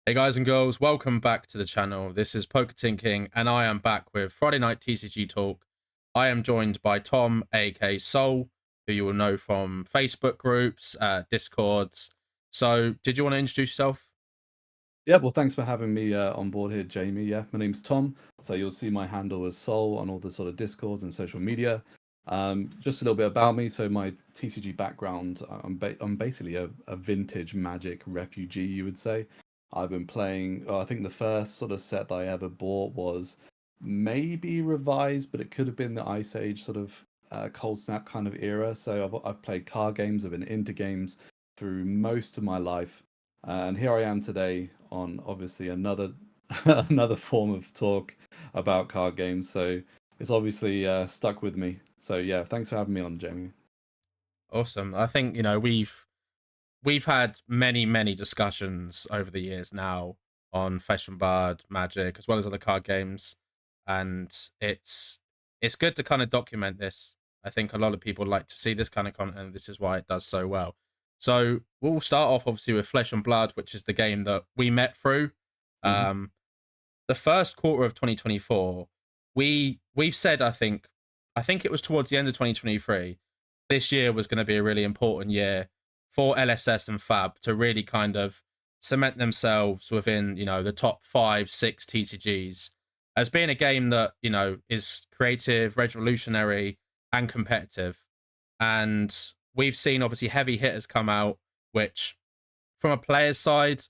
Hey guys and girls, welcome back to the channel. This is Poker Tinking, and I am back with Friday Night TCG Talk. I am joined by Tom, aka Soul, who you will know from Facebook groups, Discords. So, did you want to introduce yourself? Yeah, well, thanks for having me on board here, Jamie. Yeah, my name's Tom. So you'll see my handle as Soul on all the sort of Discords and social media. Just a little bit about me. So my TCG background, I'm basically a vintage Magic refugee, you would say. I've been playing. I think the first sort of set that I ever bought was maybe revised, but it could have been the Ice Age sort of Cold Snap kind of era. So I've played card games, I've been into games through most of my life. And here I am today on obviously another another form of talk about card games. So it's obviously stuck with me. So yeah, thanks for having me on, Jamie. Awesome. I think we've had many discussions over the years now on Flesh and Blood, Magic, as well as other card games, and it's good to kind of document this. I think a lot of people like to see this kind of content, and this is why it does so well. So we'll start off obviously with Flesh and Blood, which is the game that we met through. Hmm. Um, the first quarter of 2024, we've said I think it was towards the end of 2023, this year was going to be a really important year for LSS and Fab to really kind of cement themselves within, the top 5, 6 TCGs as being a game that, is creative, revolutionary, and competitive. And we've seen obviously heavy hitters come out, which from a player's side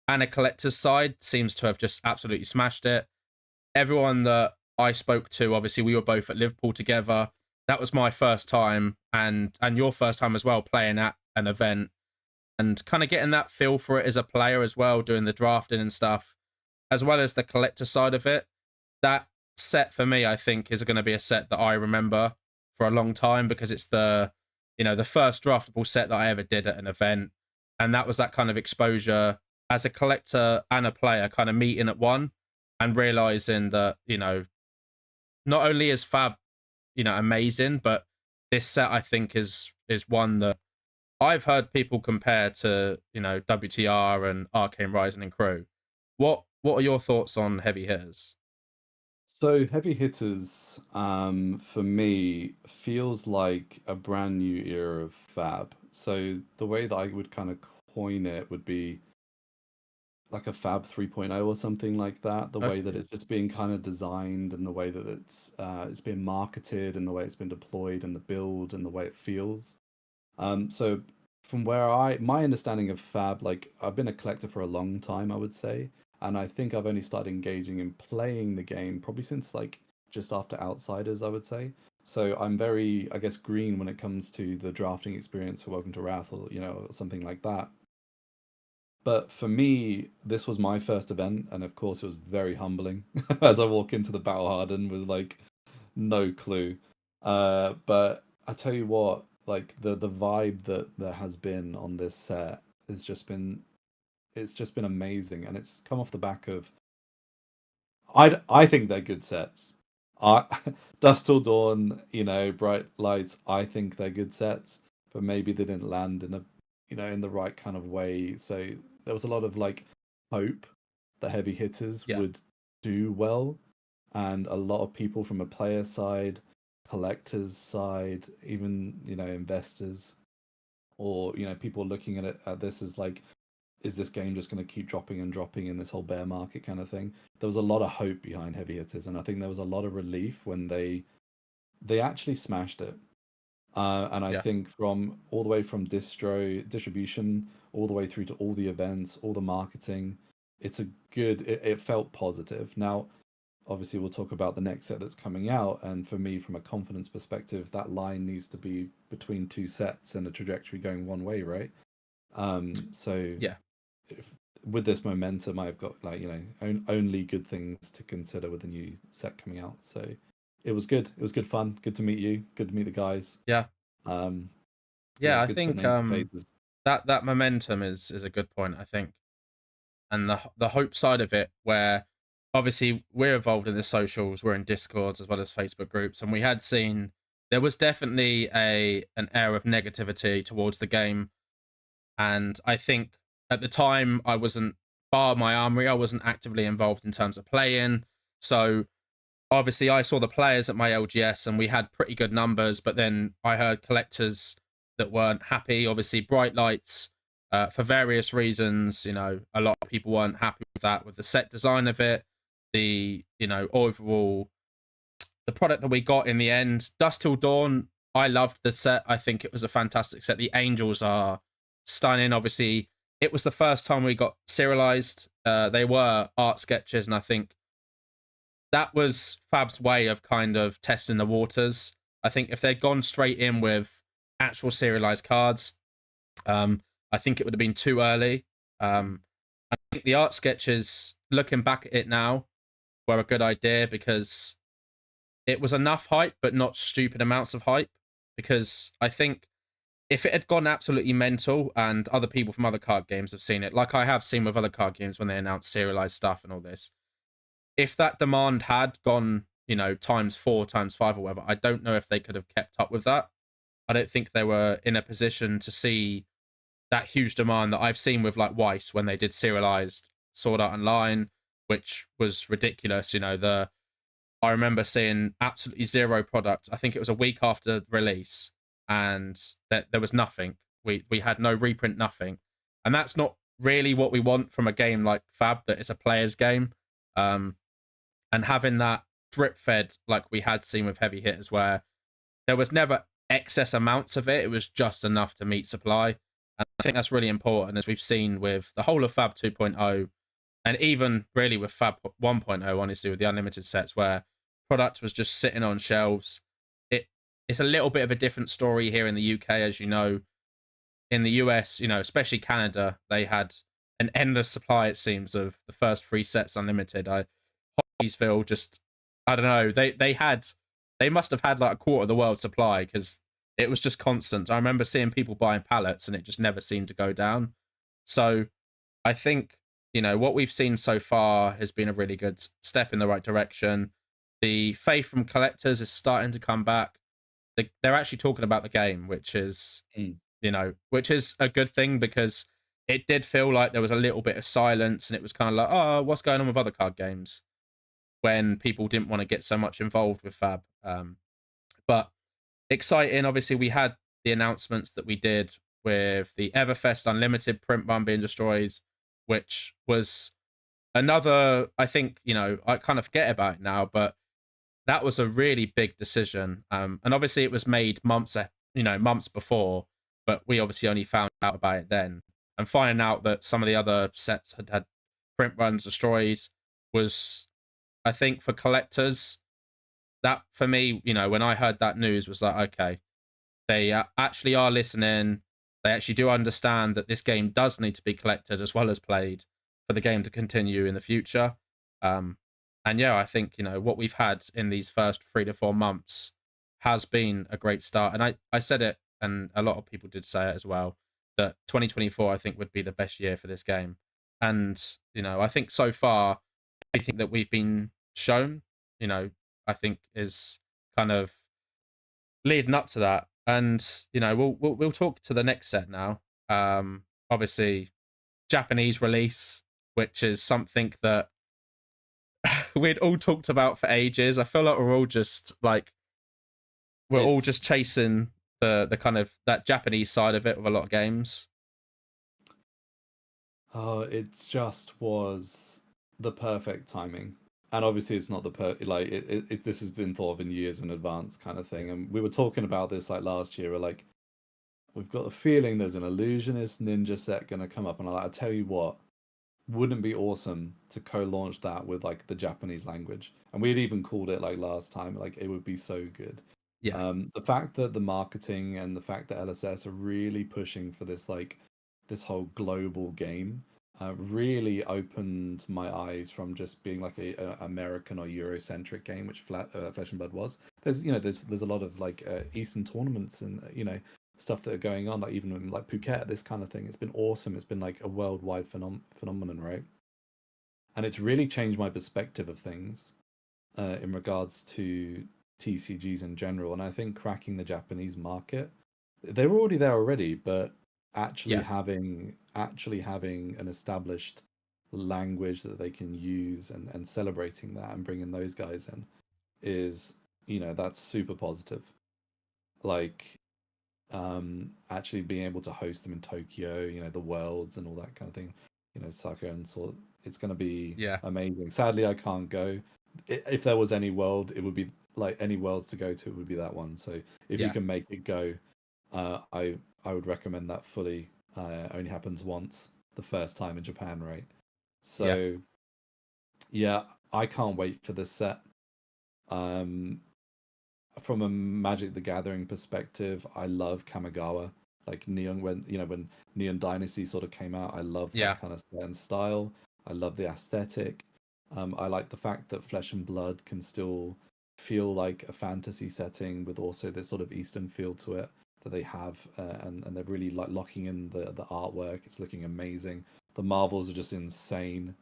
and a collector's side seems to have just absolutely smashed it. Everyone that I spoke to, obviously we were both at Liverpool together. That was my first time, and your first time as well, playing at an event and kind of getting that feel for it as a player as well, doing the drafting and stuff, as well as the collector side of it. That set for me, I think, is going to be a set that I remember for a long time because it's the first draftable set that I ever did at an event, and that was that kind of exposure as a collector and a player, kind of meeting at one and realizing that not only is Fab amazing, but this set I think is one that I've heard people compare to WTR and Arcane Rising and Crew. What are your thoughts on heavy hitters? So heavy hitters, for me, feels like a brand new era of Fab. So the way that I would kind of coin it would be like a Fab 3.0 or something like that. The way that Okay. it's just being kind of designed and the way that it's being marketed and the way it's been deployed and the build and the way it feels. So from where my understanding of Fab, like I've been a collector for a long time, I would say, and I think I've only started engaging in playing the game probably since like just after Outsiders, I would say. So I'm very, I guess, green when it comes to the drafting experience for Welcome to Wrath or something like that. But for me, this was my first event, and of course, it was very humbling as I walk into the Battle Harden with like no clue. But I tell you what, like the vibe that there has been on this set has just been it's just been amazing, and it's come off the back of I think they're good sets. I Dust Till Dawn, Bright Lights. I think they're good sets, but maybe they didn't land in in the right kind of way. So there was a lot of like hope the heavy hitters Yeah. would do well, and a lot of people from a player side, collectors side, even investors, or people looking at this as like, is this game just going to keep dropping and dropping in this whole bear market kind of thing? There was a lot of hope behind heavy hitters, and I think there was a lot of relief when they actually smashed it. And I Yeah. think from all the way from distribution, all the way through to all the events, all the marketing, it felt positive. Now, obviously, we'll talk about the next set that's coming out, and for me, from a confidence perspective, that line needs to be between two sets and a trajectory going one way, right? So Yeah. if, with this momentum, I've got like only good things to consider with the new set coming out. So it was good. It was good fun. Good to meet you. Good to meet the guys. Yeah. Um, yeah, Yeah, I good to put think names to faces. that momentum is a good point, I think. And the hope side of it, where obviously we're involved in the socials, we're in Discords as well as Facebook groups, and we had seen there was definitely an air of negativity towards the game. And I think at the time I wasn't bar my armory, I wasn't actively involved in terms of playing. So obviously I saw the players at my LGS and we had pretty good numbers, but then I heard collectors that weren't happy. Obviously, Bright Lights, for various reasons, a lot of people weren't happy with that, with the set design of it, the, overall, the product that we got in the end. Dusk Till Dawn, I loved the set. I think it was a fantastic set. The angels are stunning. Obviously, it was the first time we got serialized. They were art sketches, and I think that was Fab's way of kind of testing the waters. I think if they'd gone straight in with actual serialized cards, I think it would have been too early. I think the art sketches, looking back at it now, were a good idea because it was enough hype, but not stupid amounts of hype. Because I think if it had gone absolutely mental, and other people from other card games have seen it, like I have seen with other card games when they announce serialized stuff and all this, if that demand had gone, times 4, times 5 or whatever, I don't know if they could have kept up with that. I don't think they were in a position to see that huge demand that I've seen with like Weiss when they did serialized Sword Art Online, which was ridiculous. I remember seeing absolutely zero product. I think it was a week after release, and there was nothing. We had no reprint, nothing, and that's not really what we want from a game like Fab, that is a player's game. And having that drip fed like we had seen with Heavy Hitters, where there was never excess amounts of it, it was just enough to meet supply. And I think that's really important, as we've seen with the whole of Fab 2.0, and even really with Fab 1.0, honestly, with the unlimited sets, where product was just sitting on shelves. It's a little bit of a different story here in the UK, as you know. In the US, especially Canada, they had an endless supply, it seems, of the first 3 sets unlimited. Hobbiesville just, I don't know, they must have had like a quarter of the world's supply, because it was just constant. I remember seeing people buying pallets and it just never seemed to go down. So I think, what we've seen so far has been a really good step in the right direction. The faith from collectors is starting to come back. They're actually talking about the game, which is, which is a good thing, because it did feel like there was a little bit of silence, and it was kind of like, oh, what's going on with other card games, when people didn't want to get so much involved with Fab. But exciting. Obviously, we had the announcements that we did with the Everfest Unlimited print run being destroyed, which was another, I think, I kind of forget about it now, but that was a really big decision. And obviously it was made months before, but we obviously only found out about it then. And finding out that some of the other sets had print runs destroyed was, I think, for collectors, that for me, when I heard that news, was like, okay, they actually are listening. They actually do understand that this game does need to be collected as well as played for the game to continue in the future. And yeah, I think, what we've had in these first 3 to 4 months has been a great start. And I said it, and a lot of people did say it as well, that 2024, I think, would be the best year for this game. And, I think so far, everything that we've been shown, I think is kind of leading up to that. And, we'll talk to the next set now. Obviously, Japanese release, which is something that we'd all talked about for ages. I feel like we're all just chasing the kind of that Japanese side of it with a lot of games. Oh, it just was the perfect timing. And obviously it's not this has been thought of in years in advance kind of thing. And we were talking about this like last year, we've got a feeling there's an illusionist ninja set gonna come up, and I tell you what, wouldn't it be awesome to co-launch that with like the Japanese language? And we had even called it like last time, like it would be so good. Yeah. The fact that the marketing and the fact that LSS are really pushing for this whole global game really opened my eyes from just being like a American or Eurocentric game, which Flesh and Blood was. There's a lot of Eastern tournaments and stuff that are going on, like even in like Phuket, this kind of thing. It's been awesome. It's been like a worldwide phenomenon, right? And it's really changed my perspective of things in regards to TCGs in general. And I think cracking the Japanese market, they were already there already, but actually Yeah. having an established language that they can use, and celebrating that and bringing those guys in is, that's super positive. Like, actually being able to host them in Tokyo, the worlds and all that kind of thing, Saka and sort, it's going to be Yeah. amazing. Sadly, I can't go. If there was any world, it would be like any worlds to go to, it would be that one. So if you Yeah. can make it go, I would recommend that fully. Only happens once, the first time in Japan, right? Yeah. So yeah, I can't wait for this set. Um, from a Magic the Gathering perspective, I love Kamigawa. Like Neon, when Neon Dynasty sort of came out, I love Yeah. that kind of set and style. I love the aesthetic. I like the fact that Flesh and Blood can still feel like a fantasy setting with also this sort of Eastern feel to it that they have, and they're really like locking in the artwork. It's looking amazing. The Marvels are just insane.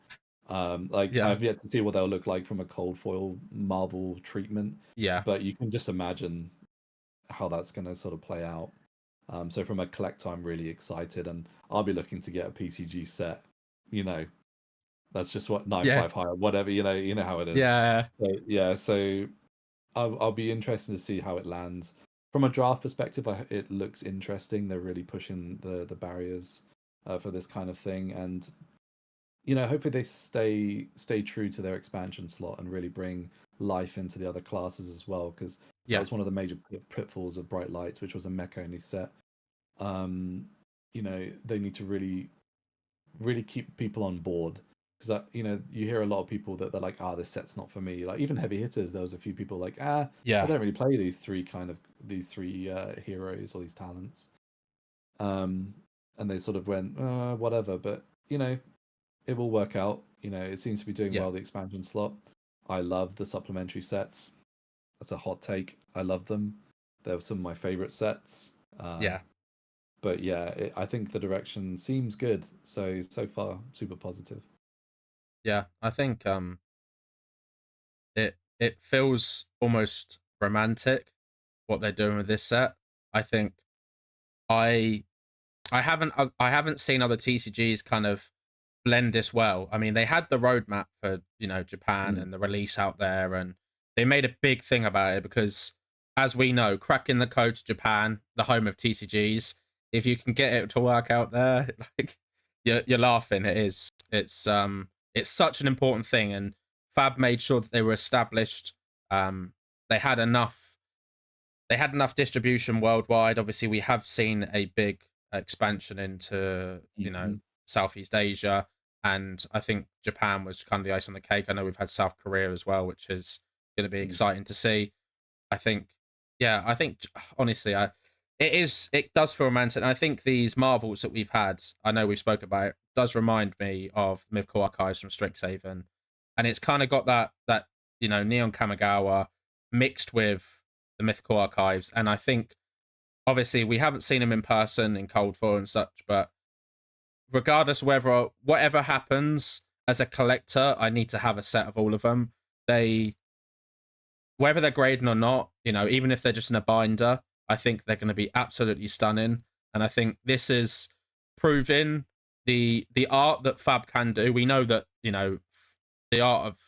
Like Yeah. I've yet to see what they'll look like from a cold foil Marvel treatment, Yeah. but you can just imagine how that's going to sort of play out. So from a collector, I'm really excited, and I'll be looking to get a PCG set. You know, that's just what 9.5 Yes. higher, whatever. You know how it is. Yeah. So yeah, so I'll be interested to see how it lands. From a draft perspective, it looks interesting. They're really pushing the barriers for this kind of thing, and hopefully they stay true to their expansion slot and really bring life into the other classes as well, because that Yeah. was one of the major pitfalls of Bright Lights, which was a mech only set. um they need to really keep people on board, because you hear a lot of people that they're like, this set's not for me. Like even heavy hitters, there was a few people like, I Yeah. don't really play these three heroes or these talents. And they sort of went, whatever. But it will work out. It seems to be doing Yeah. well, the expansion slot. I love the supplementary sets. That's a hot take. I love them. They're some of my favorite sets. Yeah. But yeah, I think the direction seems good. So far, super positive. Yeah. I think it feels almost romantic what they're doing with this set. I think I I haven't seen other TCGs kind of blend this well. I mean, they had the roadmap for Japan Mm. and the release out there, and they made a big thing about it because, as we know, cracking the code to Japan, the home of TCGs, if you can get it to work out there, like you're laughing. It is. It's such an important thing, and Fab made sure that they were established. Um, they had enough distribution worldwide. Obviously, we have seen a big expansion into Mm-hmm. Southeast Asia, and I think Japan was kind of the ice on the cake. I know we've had South Korea as well, which is going to be Mm. exciting to see. I think, yeah, I think honestly, it does feel romantic. And I think these Marvels that we've had, I know we've spoke about it, does remind me of Mythical Archives from Strixhaven, and it's kind of got that Neon Kamigawa mixed with the Mythical Archives, and I think obviously we haven't seen him in person in Cold War and such, but regardless of whatever happens as a collector, I need to have a set of all of them. They Whether they're grading or not, even if they're just in a binder, I think they're going to be absolutely stunning. And I think this is proving the art that Fab can do. We know that the art of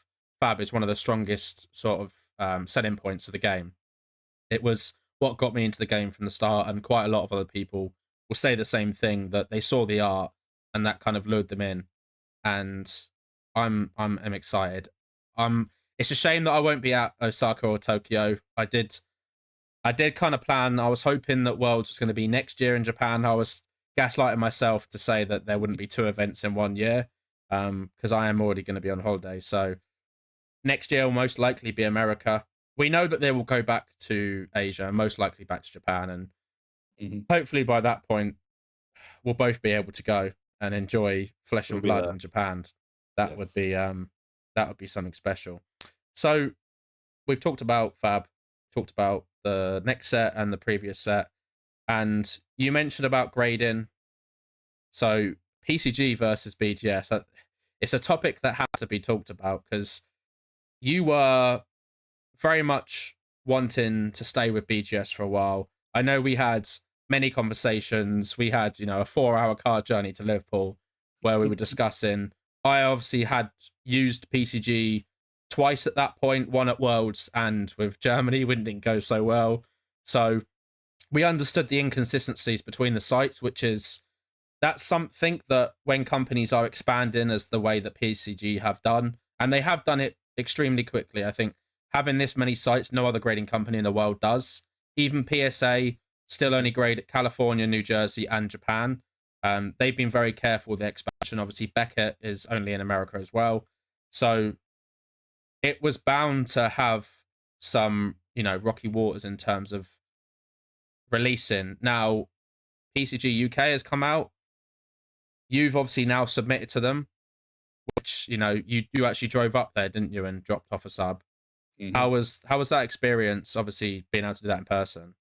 Fab is one of the strongest sort of selling points of the game. It was what got me into the game from the start, and quite a lot of other people will say the same thing, that they saw the art and that kind of lured them in. And I'm excited. It's a shame that I won't be at Osaka or Tokyo. I did kind of plan. I was hoping that Worlds was going to be next year in Japan. I was gaslighting myself to say that there wouldn't be two events in 1 year, because I am already going to be on holiday. So next year will most likely be America. We know that they will go back to Asia, most likely back to Japan, and Mm-hmm. hopefully by that point we'll both be able to go and enjoy Flesh We'll and be Blood there. in Japan. That would Yes. be something special. So we've talked about Fab, talked about the next set and the previous set, and you mentioned about grading. So PCG versus BGS, it's a topic that has to be talked about because you were very much wanting to stay with BGS for a while. I know we had many conversations. We had, a 4-hour car journey to Liverpool where we were discussing I obviously had used PCG twice at that point, one at Worlds and with Germany, when it didn't go so well. So we understood the inconsistencies between the sites, which is that's something that when companies are expanding as the way that PCG have done, and they have done it extremely quickly. I think having this many sites, no other grading company in the world does. Even PSA still only grade California, New Jersey, and Japan. They've been very careful with the expansion. Obviously, Beckett is only in America as well. So it was bound to have some, rocky waters in terms of releasing. Now, PCG UK has come out. You've obviously now submitted to them, which you actually drove up there, didn't you, and dropped off a sub. Mhm. How was that experience? Obviously, being able to do that in person.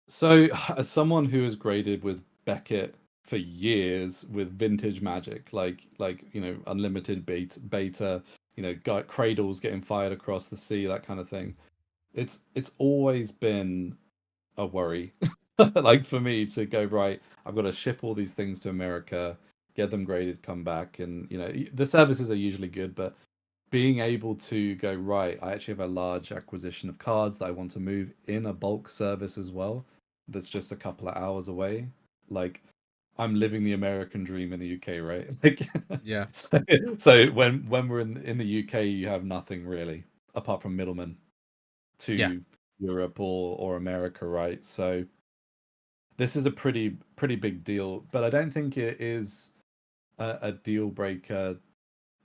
So, as someone who has graded with Beckett for years with vintage Magic, unlimited beta, cradles getting fired across the sea, that kind of thing. It's always been a worry, like for me to go right. I've got to ship all these things to America, get them graded, come back, and the services are usually good, but being able to go right, I actually have a large acquisition of cards that I want to move in a bulk service as well. That's just a couple of hours away. Like I'm living the American dream in the UK, right? Like, Yeah, so when we're in the UK, you have nothing really apart from middlemen yeah, to Europe or America, right? So this is a pretty big deal, but I don't think it is a deal breaker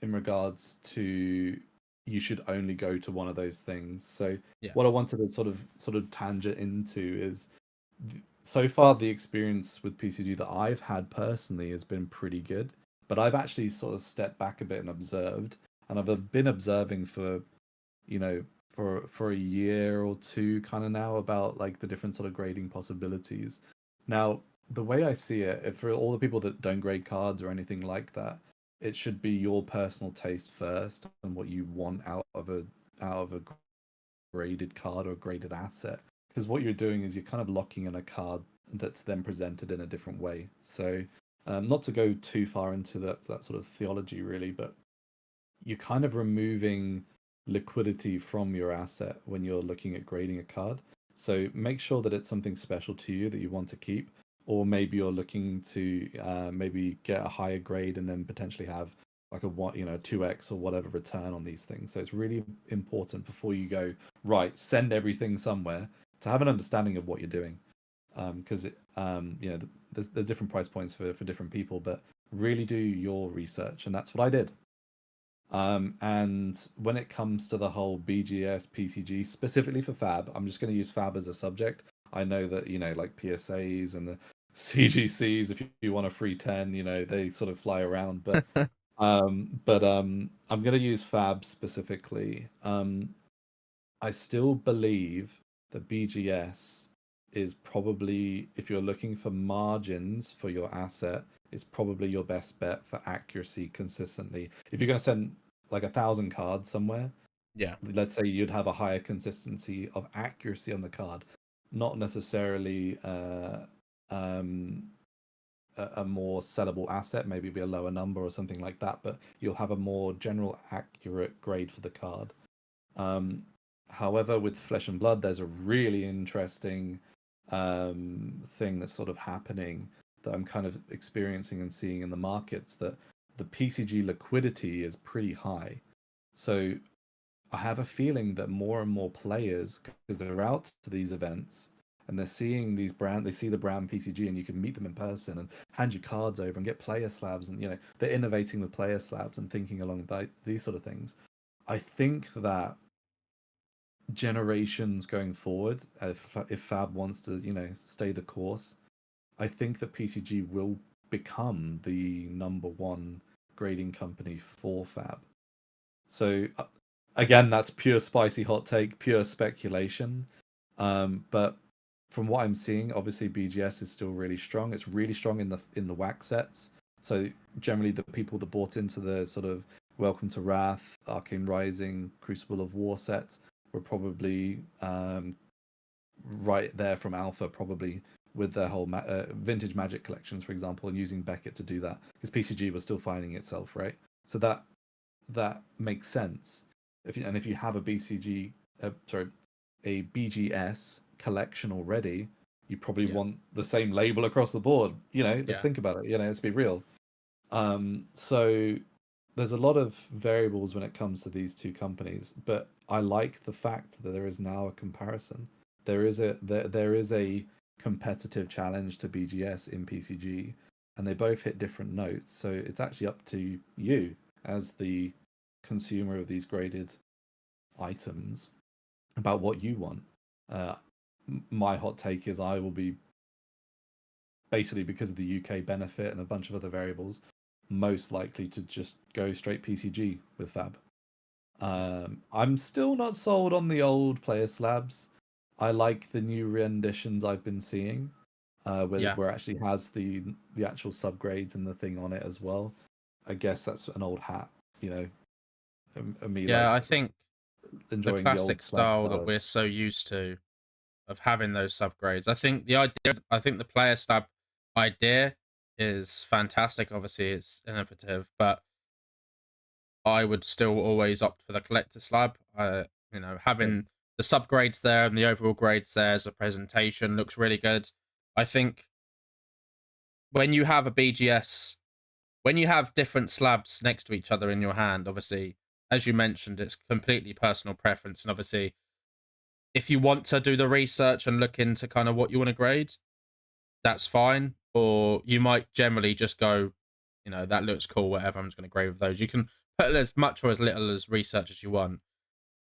in regards to you should only go to one of those things. So yeah, what I wanted to sort of tangent into is so far the experience with PCG that I've had personally has been pretty good, but I've actually sort of stepped back a bit and observed, and I've been observing for for a year or two kind of now about like the different sort of grading possibilities. Now, the way I see it, if for all the people that don't grade cards or anything like that, it should be your personal taste first and what you want out of a graded card or graded asset. Because what you're doing is you're kind of locking in a card that's then presented in a different way. So, not to go too far into that sort of theology, really, but you're kind of removing liquidity from your asset when you're looking at grading a card. So make sure that it's something special to you that you want to keep, or maybe you're looking to maybe get a higher grade and then potentially have like a 2x or whatever return on these things. So it's really important before you go right, send everything somewhere to have an understanding of what you're doing, because there's different price points for different people, but really do your research, and that's what I did. And when it comes to the whole BGS, PCG, specifically for Fab, I'm just going to use Fab as a subject. I know that, like PSAs and the CGCs, if you want a free 10, they sort of fly around. But I'm going to use Fab specifically. I still believe that BGS is probably, if you're looking for margins for your asset, is probably your best bet for accuracy consistently. If you're going to send like 1,000 cards somewhere, yeah, let's say you'd have a higher consistency of accuracy on the card, not necessarily a more sellable asset, maybe be a lower number or something like that, but you'll have a more general accurate grade for the card. Um, However, with Flesh and Blood, there's a really interesting thing that's sort of happening that I'm kind of experiencing and seeing in the markets, that the PCG liquidity is pretty high. So I have a feeling that more and more players, because they're out to these events and they're seeing they see the brand PCG, and you can meet them in person and hand your cards over and get player slabs, and they're innovating with player slabs and thinking along these sort of things. I think that generations going forward, if Fab wants to, stay the course, I think that PCG will become the number one grading company for Fab. So again, that's pure spicy hot take, pure speculation. But from what I'm seeing, obviously BGS is still really strong. It's really strong in the wax sets. So generally, the people that bought into the sort of Welcome to Wrath, Arcane Rising, Crucible of War sets were probably right there from Alpha, probably with their whole vintage Magic collections, for example, and using Beckett to do that, because PCG was still finding itself, right? So that makes sense. If you have a a BGS collection already, you probably Yeah. want the same label across the board. Let's Yeah. think about it. Let's be real. So there's a lot of variables when it comes to these two companies, but I like the fact that there is now a comparison. There is a competitive challenge to BGS in PCG, and they both hit different notes. So it's actually up to you as the consumer of these graded items about what you want. Uh, my hot take is I will be, basically because of the UK benefit and a bunch of other variables, most likely to just go straight PCG with Fab. I'm still not sold on the old player slabs. I like the new renditions I've been seeing, Yeah. where it actually has the actual subgrades and the thing on it as well. I guess that's an old hat, you know, and me Yeah, like I think the enjoying the old classic slab style that style. we're so used to of having those subgrades. I think the player slab idea is fantastic. Obviously, it's innovative, but I would still always opt for the collector slab. Same. Having the subgrades there and the overall grades there as a presentation looks really good. I think when you have a BGS, when you have different slabs next to each other in your hand, obviously, as you mentioned, it's completely personal preference. And obviously, if you want to do the research and look into kind of what you want to grade, that's fine. Or you might generally just go, that looks cool, whatever, I'm just going to grade with those. You can put as much or as little as research as you want.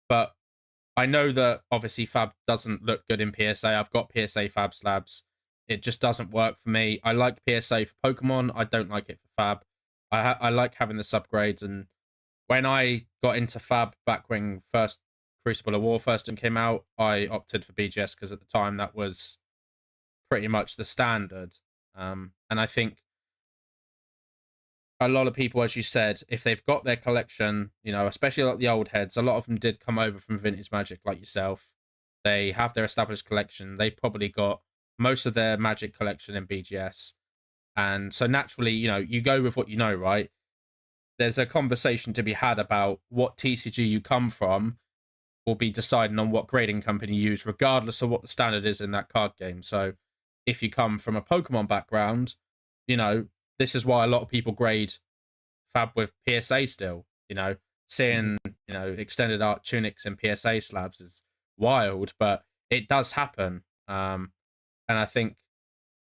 But I know that obviously Fab doesn't look good in PSA. I've got PSA Fab slabs. It just doesn't work for me. I like PSA for Pokemon. I don't like it for Fab. I like having the subgrades. And when I got into Fab back when first Crucible of War first came out, I opted for BGS because at the time that was pretty much the standard. And I think a lot of people, as you said, if they've got their collection, especially like the old heads, a lot of them did come over from Vintage Magic, like yourself. They have their established collection. They probably got most of their Magic collection in BGS. And so naturally, you go with what you know, right? There's a conversation to be had about what TCG you come from will be deciding on what grading company you use, regardless of what the standard is in that card game. So if you come from a Pokemon background, this is why a lot of people grade Fab with PSA still. Hmm. Seeing, extended art tunics and PSA slabs is wild, but it does happen. And I think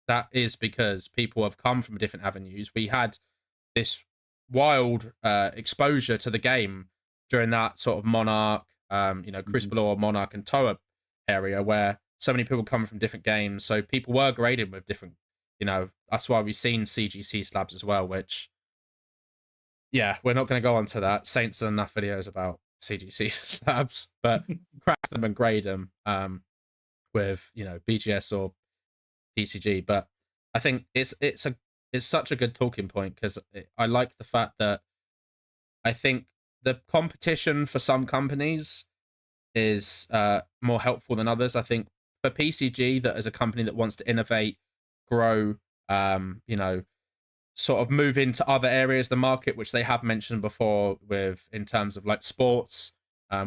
that is because people have come from different avenues. We had this wild exposure to the game during that sort of Monarch, Hmm. Crucible or Monarch and Toa area where so many people come from different games. So people were graded with different, that's why we've seen CGC slabs as well, which, yeah, we're not going to go on to that. Saints done enough videos about CGC slabs, but craft them and grade them with, BGS or TCG. But I think it's such a good talking point because I like the fact that I think the competition for some companies is more helpful than others. I think for PCG, that as a company that wants to innovate, grow, sort of move into other areas of the market, which they have mentioned before, with in terms of like sports,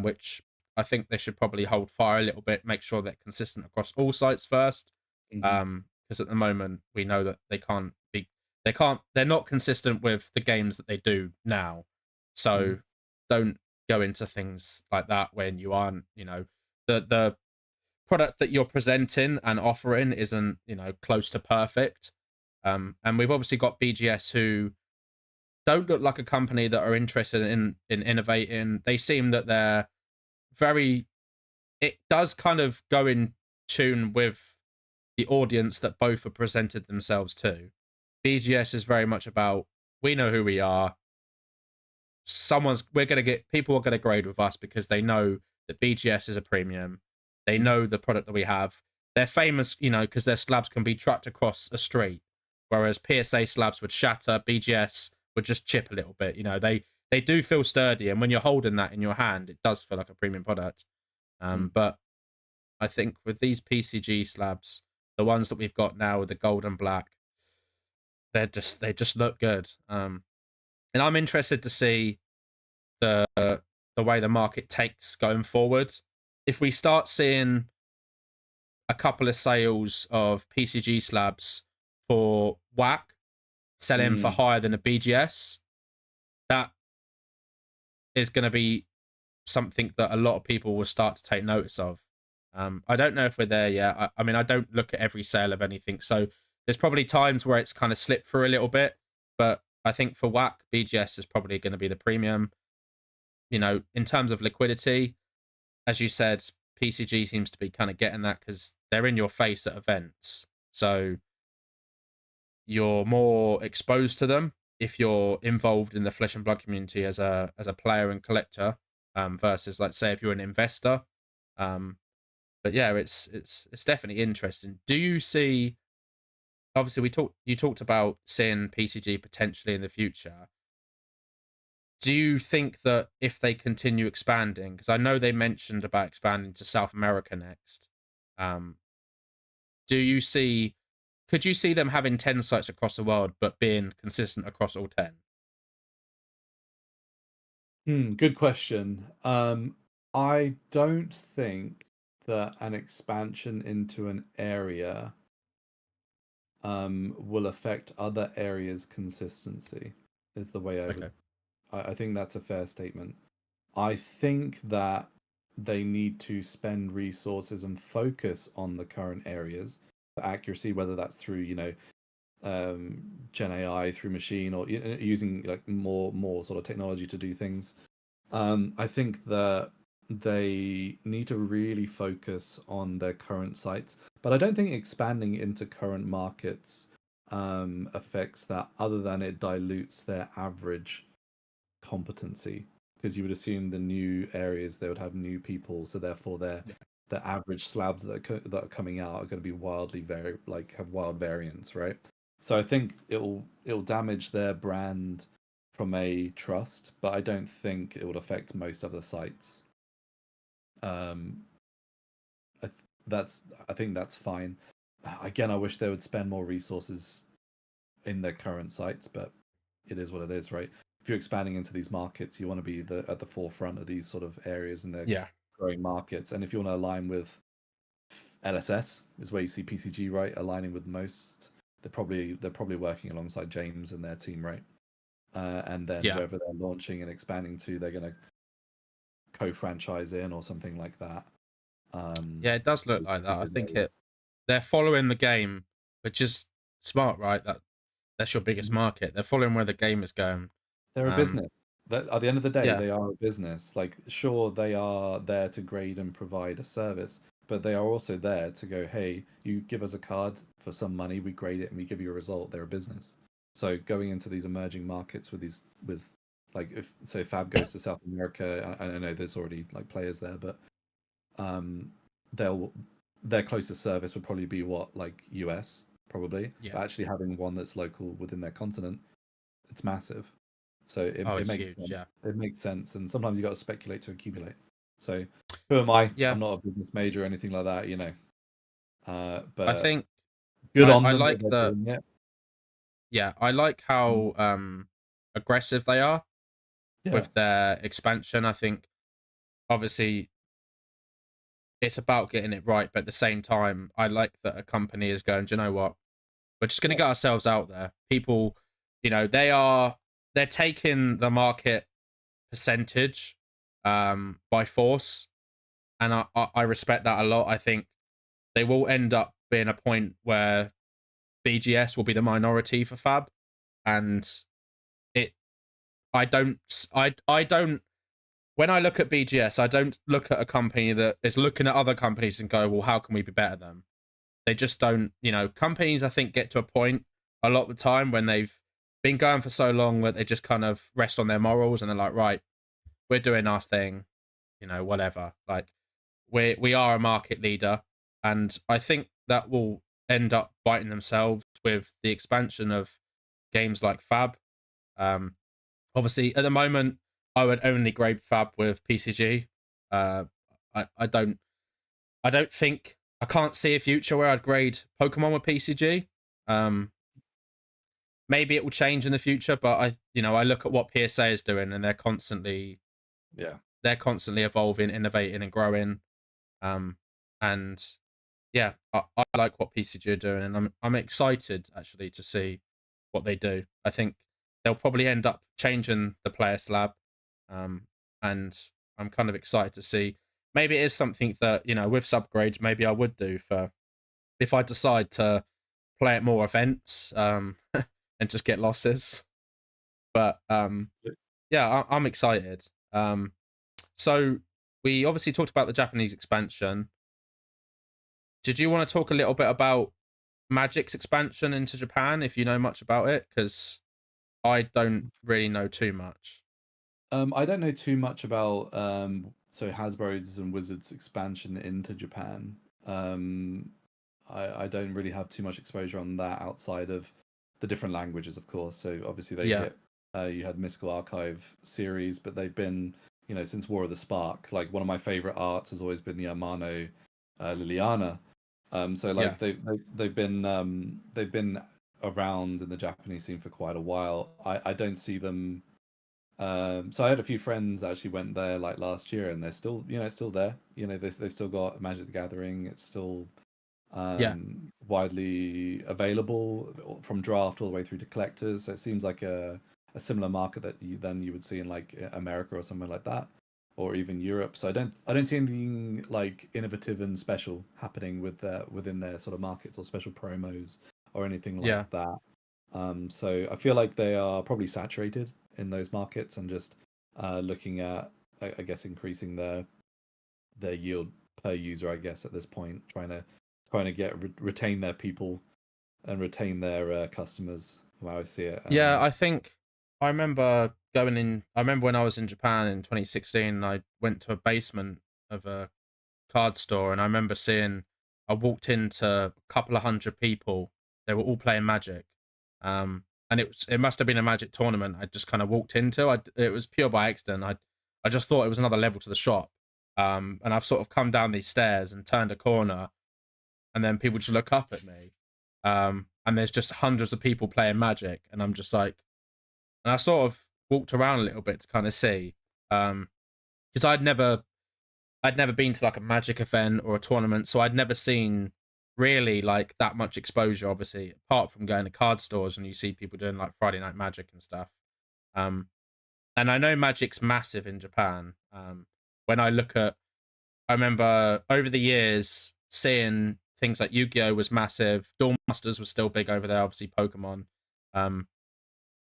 which I think they should probably hold fire a little bit, make sure they're consistent across all sites first, Hmm. because at the moment we know that they're not consistent with the games that they do now. Hmm. So don't go into things like that when you aren't, the product that you're presenting and offering isn't, close to perfect. And we've obviously got BGS who don't look like a company that are interested in innovating. They seem that they're very. It does kind of go in tune with the audience that both have presented themselves to. BGS is very much about we know who we are. We're gonna get people are gonna grade with us because they know that BGS is a premium. They Hmm. know the product that we have. They're famous, because their slabs can be trucked across a street, whereas PSA slabs would shatter. BGS would just chip a little bit. They do feel sturdy, and when you're holding that in your hand, it does feel like a premium product. Hmm. But I think with these PCG slabs, the ones that we've got now with the gold and black, they just look good. And I'm interested to see the way the market takes going forward. If we start seeing a couple of sales of PCG slabs for whack selling for Mm. higher than a BGS, that is going to be something that a lot of people will start to take notice of. I don't know if we're there yet. I mean, I don't look at every sale of anything, so there's probably times where it's kind of slipped through a little bit. But I think for whack, BGS is probably going to be the premium. You know, in terms of liquidity, as you said, PCG seems to be kind of getting that because they're in your face at events. So you're more exposed to them if you're involved in the flesh and blood community as a player and collector, versus, let's say, if you're an investor. Um, but yeah, it's definitely interesting. Do you see? Obviously, you talked about seeing PCG potentially in the future. Do you think that if they continue expanding, because I know they mentioned about expanding to South America next, um, do you see? Could you see them having 10 sites across the world, but being consistent across all 10? Good question. I don't think that an expansion into an area will affect other areas' consistency, is the way I would. Okay. I think that's a fair statement. I think that they need to spend resources and focus on the current areas for accuracy, whether that's through, Gen AI, through machine, or using like more sort of technology to do things. I think that they need to really focus on their current sites, but I don't think expanding into current markets affects that, other than it dilutes their average competency. Because you would assume the new areas they would have new people, so therefore their Yeah. the average slabs that are coming out are going to be wildly have wild variance, right? So I think it'll damage their brand from a trust, but I don't think it would affect most other sites. Um, I, I think that's fine. Again, I wish they would spend more resources in their current sites, but it is what it is, right? If you're expanding into these markets, you want to be at the forefront of these sort of areas and their Yeah. growing markets. And if you want to align with LSS, is where you see PCG, right, aligning with most. They're probably working alongside James and their team, right? And then Yeah. wherever they're launching and expanding to, they're going to co-franchise in or something like that. Yeah, it does look like that. I think they're following the game, which is smart, right? That's your biggest market. They're following where the game is going. They're a Um, business. That at the end of the day, yeah, they are a business. Like, sure, they are there to grade and provide a service, but they are also there to go, hey, you give us a card for some money, we grade it, and we give you a result. They're a business. So going into these emerging markets with like, if say Fab goes to South America, I know there's already like players there, but um, they'll their closest service would probably be what, like US probably, yeah. but actually having one that's local within their continent, it's massive. So Oh, it it's makes huge. sense. Yeah, It makes sense, and sometimes you got to speculate to accumulate. So who am I? yeah. I'm not a business major or anything like that, I But think good on I them that like they're that. doing it. Yeah, I like how aggressive they are Yeah, with their expansion. I think obviously it's about getting it right, but at the same time, I like that a company is going, do you know what? We're just going to get ourselves out there. People, they're taking the market percentage by force, and I respect that a lot. I think they will end up being a point where BGS will be the minority for Fab, and it. I don't. When I look at BGS, I don't look at a company that is looking at other companies and go, well, how can we be better than them? They just don't, companies, I think, get to a point a lot of the time when they've been going for so long that they just kind of rest on their morals and they're like, right, we're doing our thing, whatever. Like, we are a market leader. And I think that will end up biting themselves with the expansion of games like Fab. Um, Obviously, at the moment, I would only grade Fab with PCG. Uh, I don't think I can't see a future where I'd grade Pokemon with PCG. Um, maybe it will change in the future, but I look at what PSA is doing, and they're constantly Yeah. evolving, innovating, and growing. And yeah, I like what PCG are doing, and I'm excited actually to see what they do. I think they'll probably end up changing the player slab, and I'm kind of excited to see. Maybe it is something that with subgrades, maybe I would do for if I decide to play at more events, and just get losses. But yeah, I'm excited. So we obviously talked about the Japanese expansion. Did you want to talk a little bit about Magic's expansion into Japan, if you know much about it? Because I don't really know too much. I don't know too much about so Hasbro's and Wizards expansion into Japan. Um, I don't really have too much exposure on that outside of the different languages, of course. So obviously they Yeah, hit. You had Mystical Archive series, but they've been, since War of the Spark. Like one of my favorite arts has always been the Amano Liliana. So yeah, like they've been around in the Japanese scene for quite a while. I don't see them. So I had a few friends that actually went there like last year, and they're still, still there. They still got Magic the Gathering. It's still yeah, widely available from draft all the way through to collectors. So it seems like a similar market that you would see in like America or somewhere like that, or even Europe. So I don't see anything like innovative and special happening within their sort of markets or special promos or anything yeah, like that. So I feel like they are probably saturated in those markets and just looking at, I guess, increasing their yield per user. I guess at this point, trying to retain their people and retain their customers. How I see it. yeah. I think I remember going in. I remember when I was in Japan in 2016. I went to a basement of a card store, and I remember seeing. I walked into a couple of hundred people. They were all playing Magic, and it must have been a Magic tournament. I just kind of walked into. It was pure by accident. I just thought it was another level to the shop. And I've sort of come down these stairs and turned a corner, and then people just look up at me. And there's just hundreds of people playing Magic, and I'm just like, and I sort of walked around a little bit to kind of see, because I'd never been to like a Magic event or a tournament, so I'd never seen really like that much exposure. Obviously, apart from going to card stores and you see people doing like Friday Night Magic and stuff. Um, and I know Magic's massive in Japan. When I look at, I remember over the years seeing things like Yu-Gi-Oh was massive. Duel Masters was still big over there. Obviously, Pokemon. Um,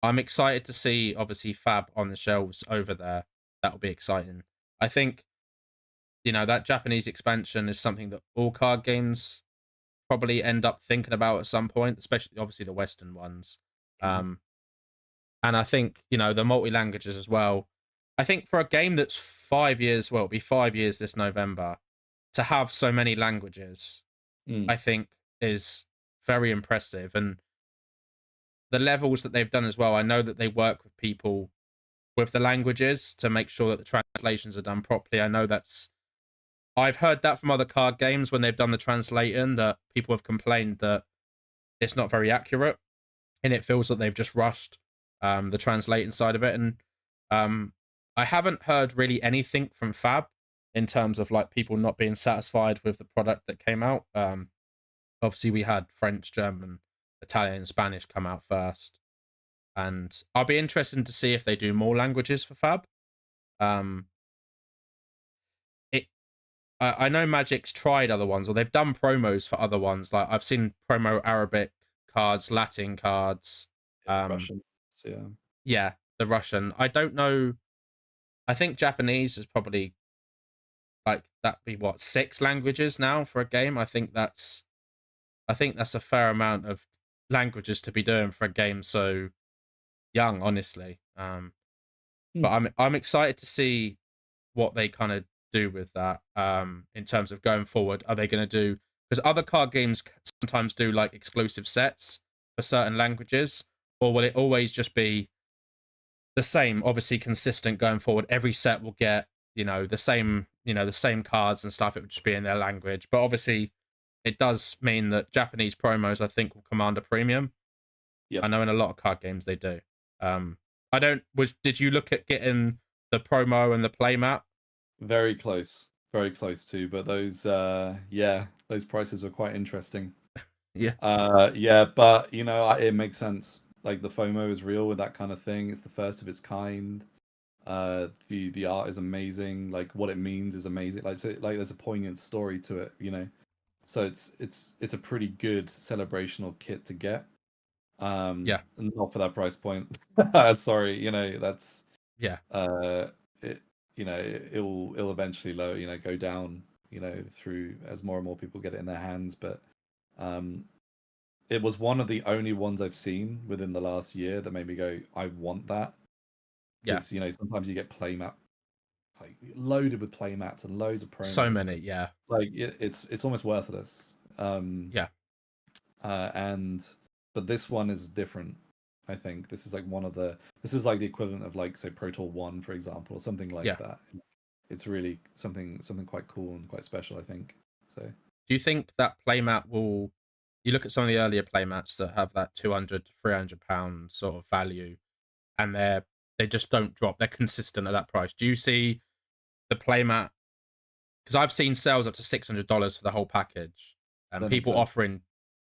I'm excited to see obviously Fab on the shelves over there. That'll be exciting. I think that Japanese expansion is something that all card games probably end up thinking about at some point, especially obviously the Western ones. Mhm. Um, and I think the multi languages as well. I think for a game that's 5 years, well, it'll be 5 years this November, to have so many languages, Mm. I think is very impressive. And the levels that they've done as well, I know that they work with people with the languages to make sure that the translations are done properly. I know I've heard that from other card games when they've done the translating, that people have complained that it's not very accurate, and it feels that they've just rushed the translating side of it. And I haven't heard really anything from Fab in terms of like people not being satisfied with the product that came out. Obviously, we had French, German, Italian, and Spanish come out first, and I'll be interested to see if they do more languages for Fab. Um, it I know Magic's tried other ones, or they've done promos for other ones. Like I've seen promo Arabic cards, Latin cards. Um, Russian. So, yeah. yeah, the Russian. I don't know. I think Japanese is probably like that'd be what 6 languages now for a game. I think that's a fair amount of languages to be doing for a game so young, honestly. But Mm. I'm excited to see what they kind of do with that in terms of going forward. Are they going to do, because other card games sometimes do like exclusive sets for certain languages, or will it always just be the same, obviously consistent going forward? Every set will get the same cards and stuff. It would just be in their language, but obviously it does mean that Japanese promos, I think, will command a premium. Yep. I know in a lot of card games they do. I don't. Did you look at getting the promo and the playmat? Very close. Very close too. But those, yeah, those prices were quite interesting. Yeah, Yeah, but it makes sense. Like the FOMO is real with that kind of thing. It's the first of its kind. The art is amazing. Like what it means is amazing. Like so, like there's a poignant story to it. So it's a pretty good celebrational kit to get. yeah, Not for that price point. Sorry, that's yeah, it. It'll eventually go down. Through as more and more people get it in their hands. But um, it was one of the only ones I've seen within the last year that made me go, I want that. yeah. Because sometimes you get playmat like loaded with playmats and loads of So promos. many. Yeah, Like it's almost worthless. yeah, And but this one is different. I think this is like this is like the equivalent of like say Pro Tour 1, for example, or something like yeah. that. It's really something quite cool and quite special, I think. So Do you think that playmat will? You look at some of the earlier playmats that have that 200 to 300 pound sort of value, and they just don't drop. They're consistent at that price. Do you see the playmat? Because I've seen sales up to $600 for the whole package, I and don't think people so. offering.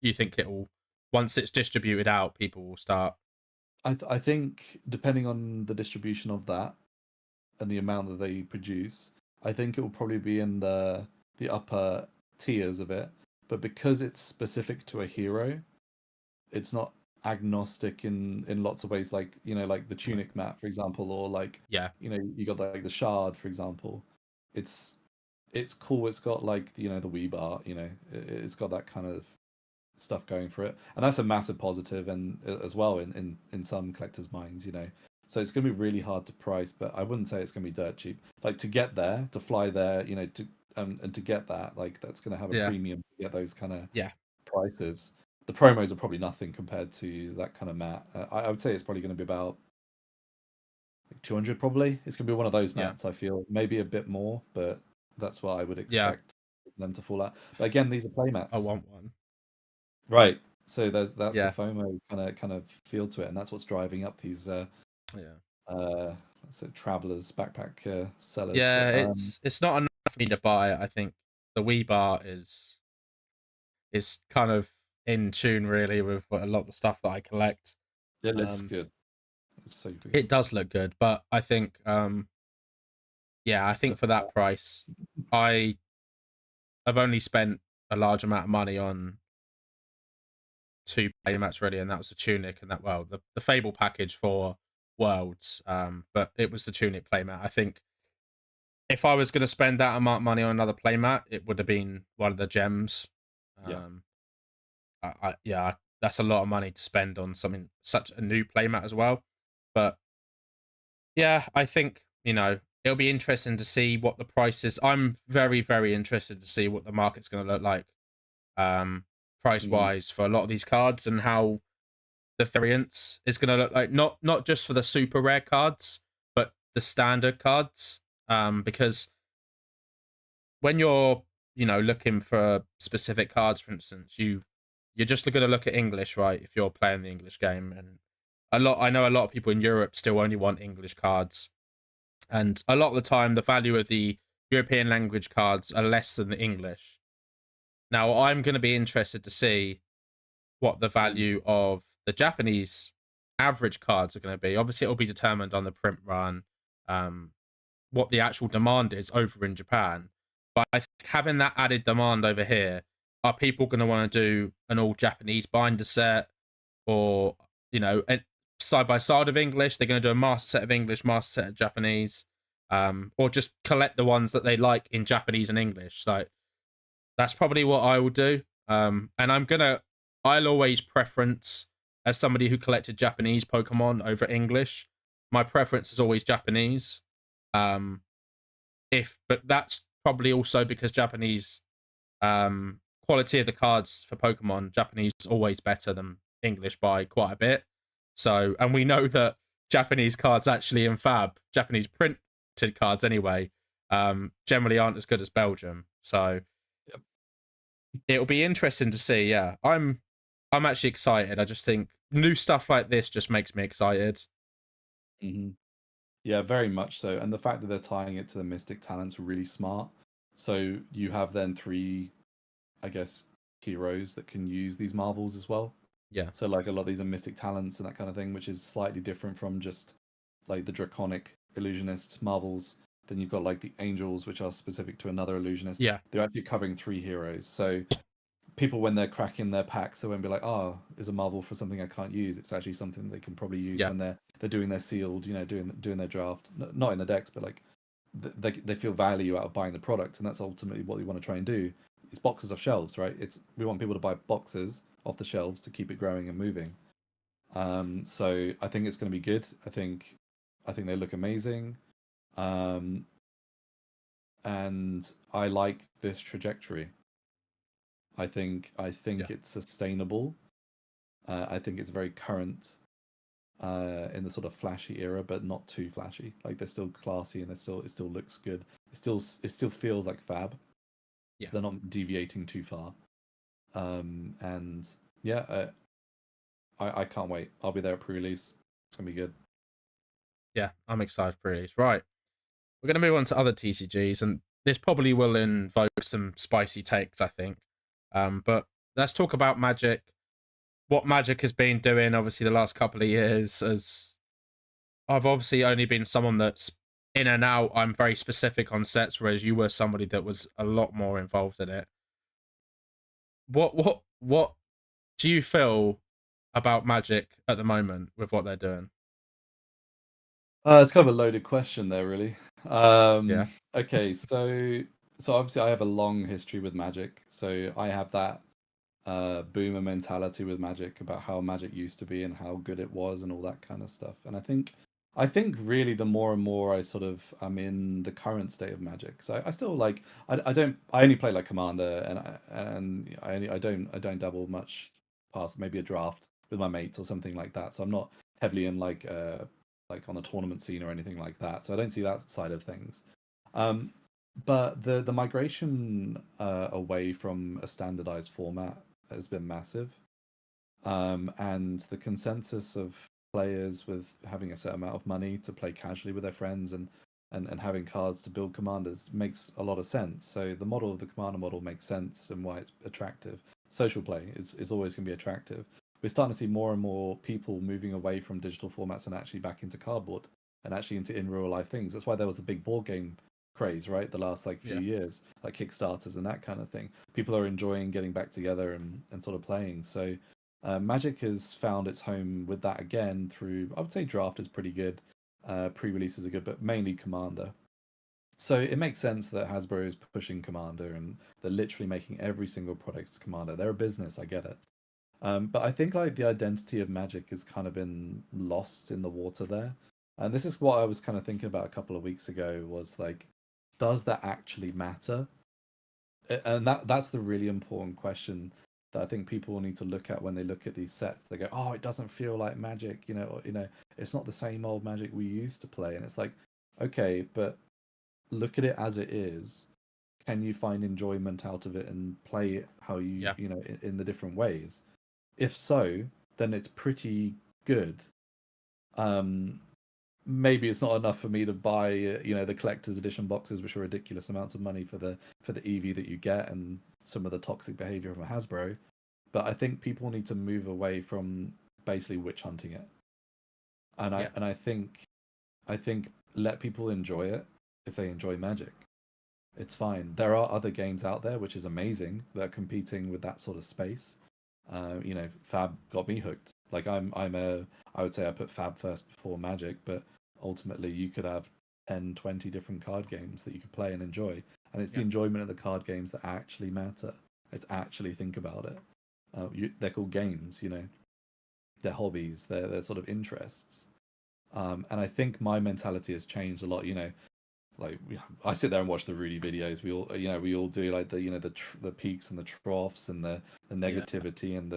You think it'll once it's distributed out, people will start. I think depending on the distribution of that and the amount that they produce, I think it will probably be in the upper tiers of it. But because it's specific to a hero, it's not agnostic in lots of ways. Like like the tunic mat, for example, or like Yeah, you got like the shard, for example. It's it's cool. It's got like the weeb art. It's got that kind of stuff going for it, and that's a massive positive, and as well in some collectors' minds. So it's going to be really hard to price, but I wouldn't say it's going to be dirt cheap. Like to get there, to fly there, to and to get that, like that's going to have a yeah, premium to get those kind of yeah, prices. The promos are probably nothing compared to that kind of mat. I would say it's probably going to be about like 200. Probably it's going to be one of those yeah. mats. I feel maybe a bit more, but that's what I would Yeah, expect them to fall out. But again, these are play I mats. want one. Right. So that's the Yeah, FOMO kind of feel to it, and that's what's driving up these yeah, uh let's say travelers, backpack sellers. yeah. But It's not enough for me to buy it. I think the Wii bar is kind of in tune really with a lot of the stuff that I collect. it looks Um, good. It's super it good. does look good, but I think yeah, I think Just for that price, I have only spent a large amount of money on two playmats really, and that was the tunic and that the Fable package for Worlds. But it was the tunic playmat. I think if I was going to spend that amount of money on another playmat, it would have been one of the gems. yeah. Um, yeah, that's a lot of money to spend on something such a new playmat as well. But yeah, I think it'll be interesting to see what the price is. I'm very, very interested to see what the market's going to look like, price Mm, wise for a lot of these cards and how the variants is going to look like. Not just for the super rare cards, but the standard cards. Because when you're looking for specific cards, for instance, you're just going to look at English, right? If you're playing the English game, and I know a lot of people in Europe still only want English cards, and a lot of the time the value of the European language cards are less than the English. Now I'm going to be interested to see what the mm, value of the Japanese average cards are going to be. Obviously, it'll be determined on the print run, um, what the actual demand is over in Japan. But I think having that added demand over here, are people going to want to do an all Japanese binder set, or side by side of English? They're going to do a master set of English, master set of Japanese, or just collect the ones that they like in Japanese and English. So that's probably what I will do. And I'll always preference, as somebody who collected Japanese Pokemon over English, my preference is always Japanese. Um, but that's probably also because Japanese quality of the cards for Pokemon, Japanese is always better than English by quite a bit. So, and we know that Japanese cards actually in Fab, Japanese printed cards anyway, generally aren't as good as Belgium. So yep. it'll be interesting to see. Yeah, I'm actually excited. I just think new stuff like this just makes me excited. Hmm. Yeah, very much so. And the fact that they're tying it to the Mystic Talent's really smart. So you have then three, I guess, heroes that can use these marvels as well. Yeah, So like a lot of these are Mystic Talents and that kind of thing, which is slightly different from just like the Draconic Illusionist marvels. Then you've got like the Angels, which are specific to another illusionist. yeah, They're actually covering three heroes. So people, when they're cracking their packs, they won't be like, "Oh, is a marvel for something I can't use." It's actually something they can probably use yeah, when they're doing their sealed, doing their draft, not in the decks, but like they feel value out of buying the product, and that's ultimately what we want to try and do. It's boxes off shelves, right? It's we want people to buy boxes off the shelves to keep it growing and moving. So I think it's going to be good. I think they look amazing. Um, and I like this trajectory. I think yeah, it's sustainable. I think it's very current in the sort of flashy era, but not too flashy. Like they're still classy and it still looks good. It still feels like fab. So yeah, they're not deviating too far. And yeah, I can't wait. I'll be there at pre-release. It's gonna be good. yeah. I'm excited for release. Right, we're gonna move on to other TCGs, and this probably will invoke some spicy takes, I think. But let's talk about Magic. What Magic has been doing, obviously, the last couple of years. As I've obviously only been someone that's in and out. I'm very specific on sets, whereas you were somebody that was a lot more involved in it. What do you feel about Magic at the moment with what they're doing? It's kind of a loaded question there, really. Yeah, Okay, so obviously I have a long history with Magic, so I have that boomer mentality with Magic about how Magic used to be and how good it was and all that kind of stuff. And I think really the more and more I sort of am in the current state of Magic. So I still like I only play like Commander and I don't dabble much past maybe a draft with my mates or something like that. So I'm not heavily in like on the tournament scene or anything like that. So I don't see that side of things. Um, but the migration away from a standardized format has been massive. And the consensus of players with having a set amount of money to play casually with their friends and having cards to build commanders makes a lot of sense. So the model of the commander model makes sense and why it's attractive. Social play is always going to be attractive. We're starting to see more and more people moving away from digital formats and actually back into cardboard and actually into in real life things. That's why there was the big board game craze, right? The last like few yeah, years, like Kickstarters and that kind of thing. People are enjoying getting back together and sort of playing. So Magic has found its home with that again through, I would say Draft is pretty good, pre-releases are good, but mainly Commander. So it makes sense that Hasbro is pushing Commander and they're literally making every single product Commander. They're a business, I get it. But I think like the identity of Magic has kind of been lost in the water there. And this is what I was kind of thinking about a couple of weeks ago was like, does that actually matter? And that's the really important question that I think people will need to look at when they look at these sets. They go, "Oh, it doesn't feel like Magic," it's not the same old Magic we used to play. And it's like, okay, but look at it as it is. Can you find enjoyment out of it and play it how yeah, in the different ways? If so, then it's pretty good. Um, Maybe it's not enough for me to buy the collector's edition boxes, which are ridiculous amounts of money for the EV that you get and some of the toxic behavior from Hasbro. But I think people need to move away from basically witch hunting it, and I yeah, and I think I think let people enjoy it if they enjoy Magic. It's fine. There are other games out there which is amazing that are competing with that sort of space. Fab got me hooked. Like I would say I put Fab first before Magic, but ultimately you could have 10, 20 different card games that you could play and enjoy. And it's the yeah, enjoyment of the card games that actually matter. It's actually think about it. They're called games, they're hobbies, they're sort of interests. And I think my mentality has changed a lot. Like I sit there and watch the Rudy videos. We all do like the peaks and the troughs and the yeah, negativity and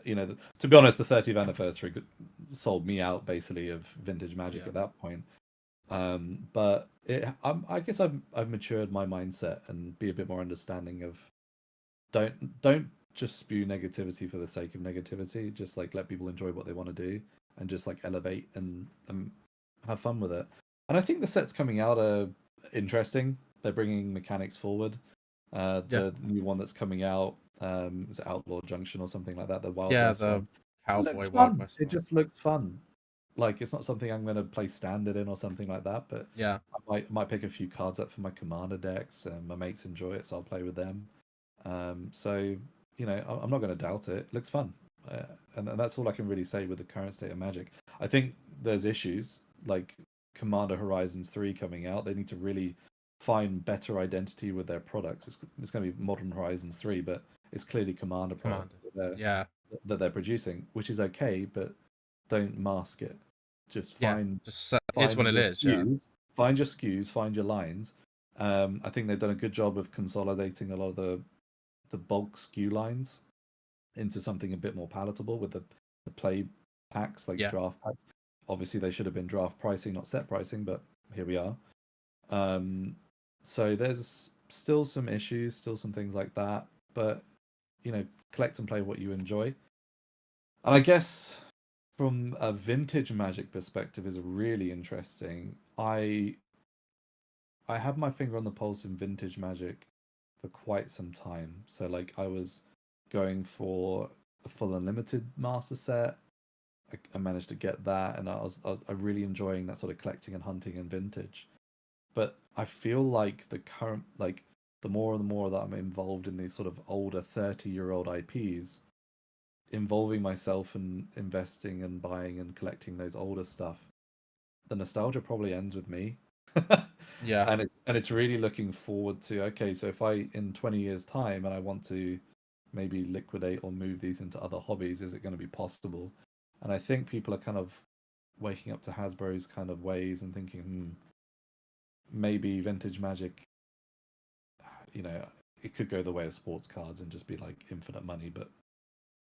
to be honest, the 30th anniversary sold me out basically of vintage Magic yeah, at that point. But I guess I've matured my mindset and be a bit more understanding of don't just spew negativity for the sake of negativity. Just like let people enjoy what they want to do and just like elevate and have fun with it. And I think the sets coming out are interesting. They're bringing mechanics forward. Yeah. The new one that's coming out is it Outlaw Junction or something like that. The Wild Yeah, West the one. It Cowboy looks Wild fun. West It one. just looks fun. Like it's not something I'm going to play standard in or something like that, but Yeah. I might pick a few cards up for my commander decks, and my mates enjoy it, so I'll play with them. So I'm not going to doubt it. It looks fun, and that's all I can really say with the current state of Magic. I think there's issues like Commander Horizons 3 coming out. They need to really find better identity with their products. It's going to be Modern Horizons 3, but it's clearly Commander Commander. products that Yeah. they're producing, which is okay, but don't mask it. Just Yeah. find Just is what find it your is. Yeah. skews, find your skews, find your lines. I think they've done a good job of consolidating a lot of the bulk skew lines into something a bit more palatable with the play packs, like Yeah. draft packs. Obviously, they should have been draft pricing, not set pricing, but here we are. So there's still some issues, still some things like that, but collect and play what you enjoy. And I guess from a vintage Magic perspective is really interesting. I have my finger on the pulse in vintage Magic for quite some time. So like I was going for a full unlimited master set. I managed to get that, and I really enjoying that sort of collecting and hunting and vintage. But I feel like the current like the more and more that I'm involved in these sort of older 30-year-old IPs, involving myself and investing and buying and collecting those older stuff, the nostalgia probably ends with me. Yeah. And it's really looking forward to, okay, so if I in 20 years time and I want to maybe liquidate or move these into other hobbies, is it going to be possible? And I think people are kind of waking up to Hasbro's kind of ways and thinking, maybe vintage Magic, you know, it could go the way of sports cards and just be like infinite money, but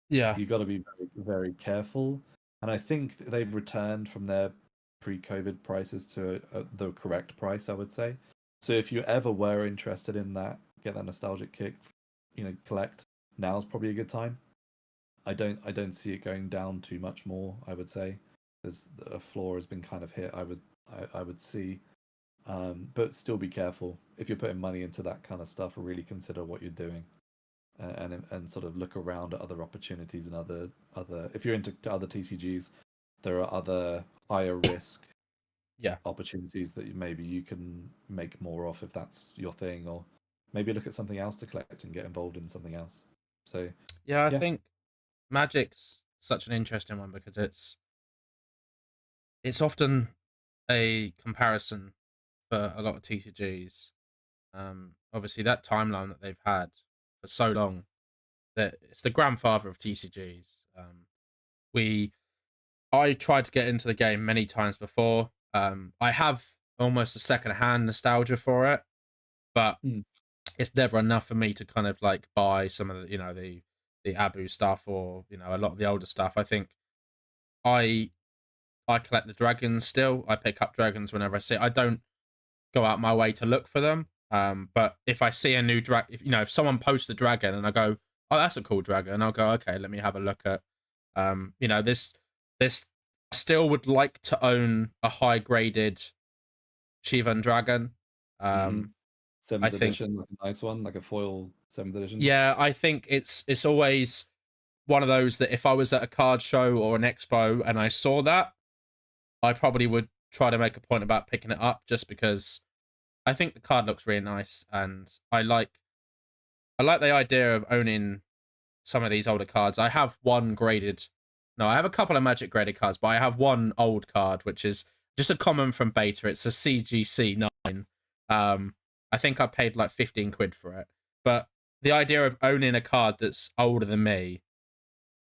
Yeah. you got to be very, very careful. And I think they've returned from their pre-COVID prices to the correct price, I would say. So if you ever were interested in that, get that nostalgic kick, collect. Now's probably a good time. I don't see it going down too much more. I would say there's a floor has been kind of hit. I would see, but still be careful if you're putting money into that kind of stuff. Really consider what you're doing, and sort of look around at other opportunities and other. If you're into other TCGs, there are other higher risk Yeah. opportunities that maybe you can make more of if that's your thing, or maybe look at something else to collect and get involved in something else. So Yeah. I yeah. think Magic's such an interesting one because it's often a comparison for a lot of TCGs. Obviously, that timeline that they've had for so long, that it's the grandfather of TCGs. We I tried to get into the game many times before. I have almost a second-hand nostalgia for it, but Mm. it's never enough for me to kind of like buy some of the the Abu stuff or a lot of the older stuff. I think I I collect the dragons still. I pick up dragons whenever I see it. I don't go out my way to look for them. But if I see a new if someone posts a dragon and I go, oh, that's a cool dragon, I'll go, okay, let me have a look at. This still would like to own a high graded Shivan dragon. Mm-hmm. Um, I Seventh think, edition, like a nice one, like a foil seventh edition. yeah, I think it's always one of those that if I was at a card show or an expo and I saw that, I probably would try to make a point about picking it up just because I think the card looks really nice, and I like the idea of owning some of these older cards. I have one graded. No, I have a couple of Magic graded cards, but I have one old card which is just a common from beta. It's a CGC 9. I think I paid like 15 quid for it. But the idea of owning a card that's older than me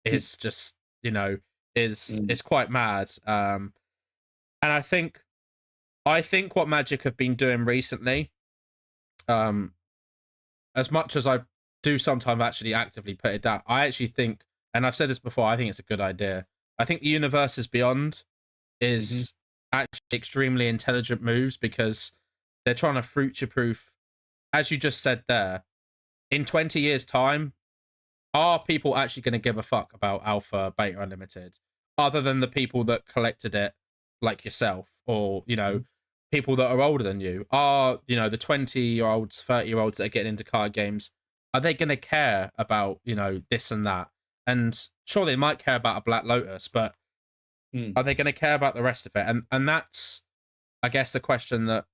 is just, Mm. is quite mad. And I think what Magic have been doing recently, um, as much as I do sometimes actually actively put it down, I actually think, and I've said this before, I think it's a good idea. I think the universe is beyond Mm-hmm. is actually extremely intelligent moves because they're trying to future proof, as you just said there, in 20 years' time, are people actually going to give a fuck about Alpha, Beta, Unlimited, other than the people that collected it, like yourself, or Mhm. people that are older than you? Are the 20-year-olds, 30-year-olds that are getting into card games? Are they going to care about this and that? And sure, they might care about a Black Lotus, but Mm. are they going to care about the rest of it? And that's, I guess, the question that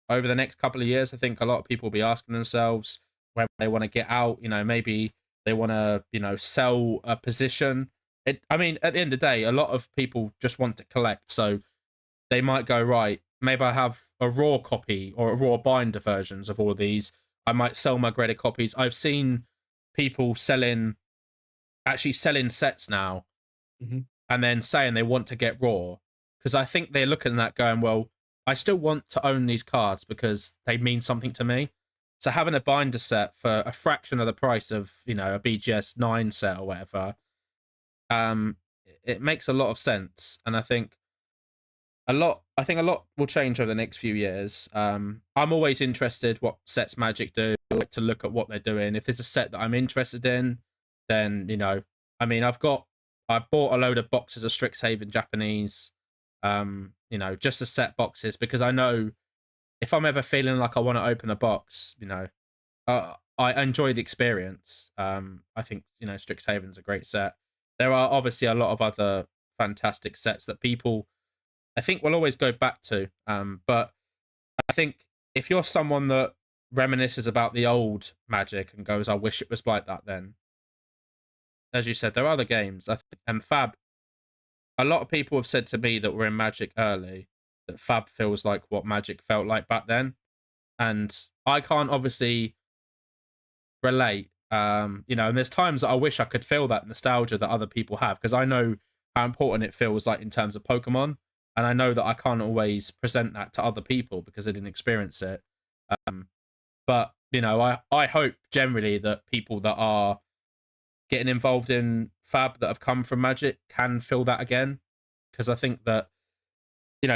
over the next couple of years, I think a lot of people will be asking themselves whether they want to get out. Maybe they want to, sell a position. I mean, at the end of the day, a lot of people just want to collect. So they might go, right, maybe I have a raw copy or a raw binder versions of all of these. I might sell my graded copies. I've seen people actually selling sets now Mhm. and then saying they want to get raw, because I think they're looking at that going, well, I still want to own these cards because they mean something to me. So having a binder set for a fraction of the price of a BGS 9 set or whatever, um, it makes a lot of sense. And I think a lot will change over the next few years. I'm always interested what sets Magic do. I like to look at what they're doing. If there's a set that I'm interested in, then I mean, I bought a load of boxes of Strixhaven Japanese, just to set boxes, because I know if I'm ever feeling like I want to open a box, I enjoy the experience. I think Strixhaven's a great set. There are obviously a lot of other fantastic sets that people, I think, will always go back to. But I think if you're someone that reminisces about the old Magic and goes, "I wish it was like that," then, as you said, there are other games. And Fab. A lot of people have said to me that were in Magic early that Fab feels like what Magic felt like back then, and I can't obviously relate. And there's times that I wish I could feel that nostalgia that other people have, because I know how important it feels like in terms of Pokemon, and I know that I can't always present that to other people because they didn't experience it. But I hope generally that people that are getting involved in Fab that have come from Magic can feel that again, because I think that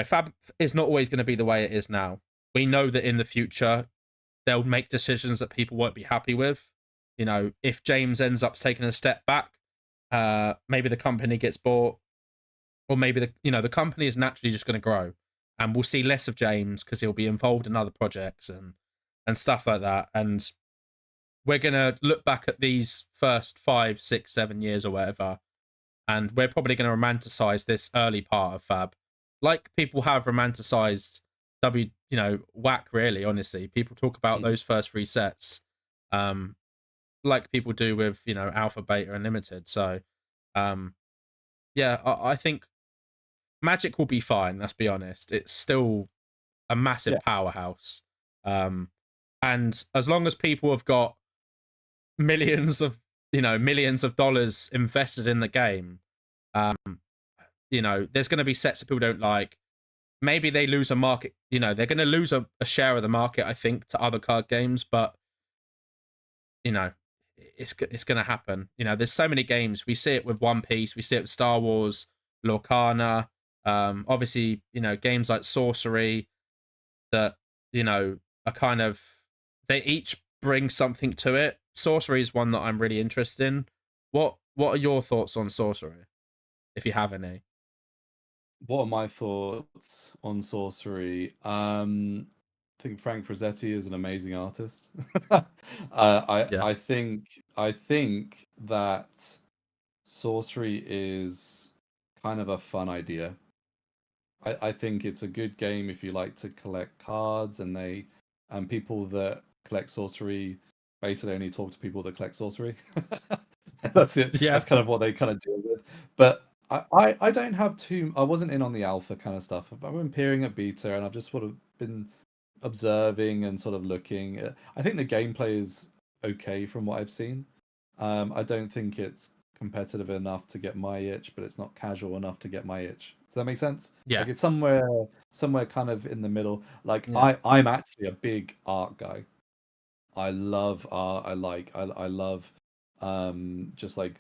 Fab is not always going to be the way it is now. We know that in the future they'll make decisions that people won't be happy with. If James ends up taking a step back, maybe the company gets bought, or maybe the company is naturally just going to grow, and we'll see less of James because he'll be involved in other projects and stuff like that. And we're gonna look back at these first 5, 6, 7 years or whatever, and we're probably going to romanticize this early part of Fab, like people have romanticized whack. Really, honestly, people talk about Mm. those first three sets, um, like people do with Alpha, Beta, and Limited. So, um, yeah, I think Magic will be fine. Let's be honest; it's still a Yeah. massive powerhouse, um, and as long as people have got millions of dollars invested in the game, um, there's going to be sets that people don't like. Maybe they lose a market. They're going to lose a share of the market, I think, to other card games. But you know, it's going to happen. There's so many games. We see it with One Piece. We see it with Star Wars, Lorcana. Obviously, games like Sorcery that are kind of, they each bring something to it. Sorcery is one that I'm really interested in. What are your thoughts on Sorcery, if you have any? What are my thoughts on Sorcery? I think Frank Frazzetti is an amazing artist. Yeah, I think that Sorcery is kind of a fun idea. I think it's a good game if you like to collect cards, and people that collect Sorcery basically only talk to people that collect Sorcery. That's it. yeah, That's kind of what they kind of deal with. But I don't have too. I wasn't in on the alpha kind of stuff. I've been peering at beta, and I've just sort of been observing and sort of looking. I think the gameplay is okay from what I've seen. I don't think it's competitive enough to get my itch, but it's not casual enough to get my itch. Does that make sense? yeah, Like it's somewhere kind of in the middle. Like yeah, I'm actually a big art guy. I love art. I love just like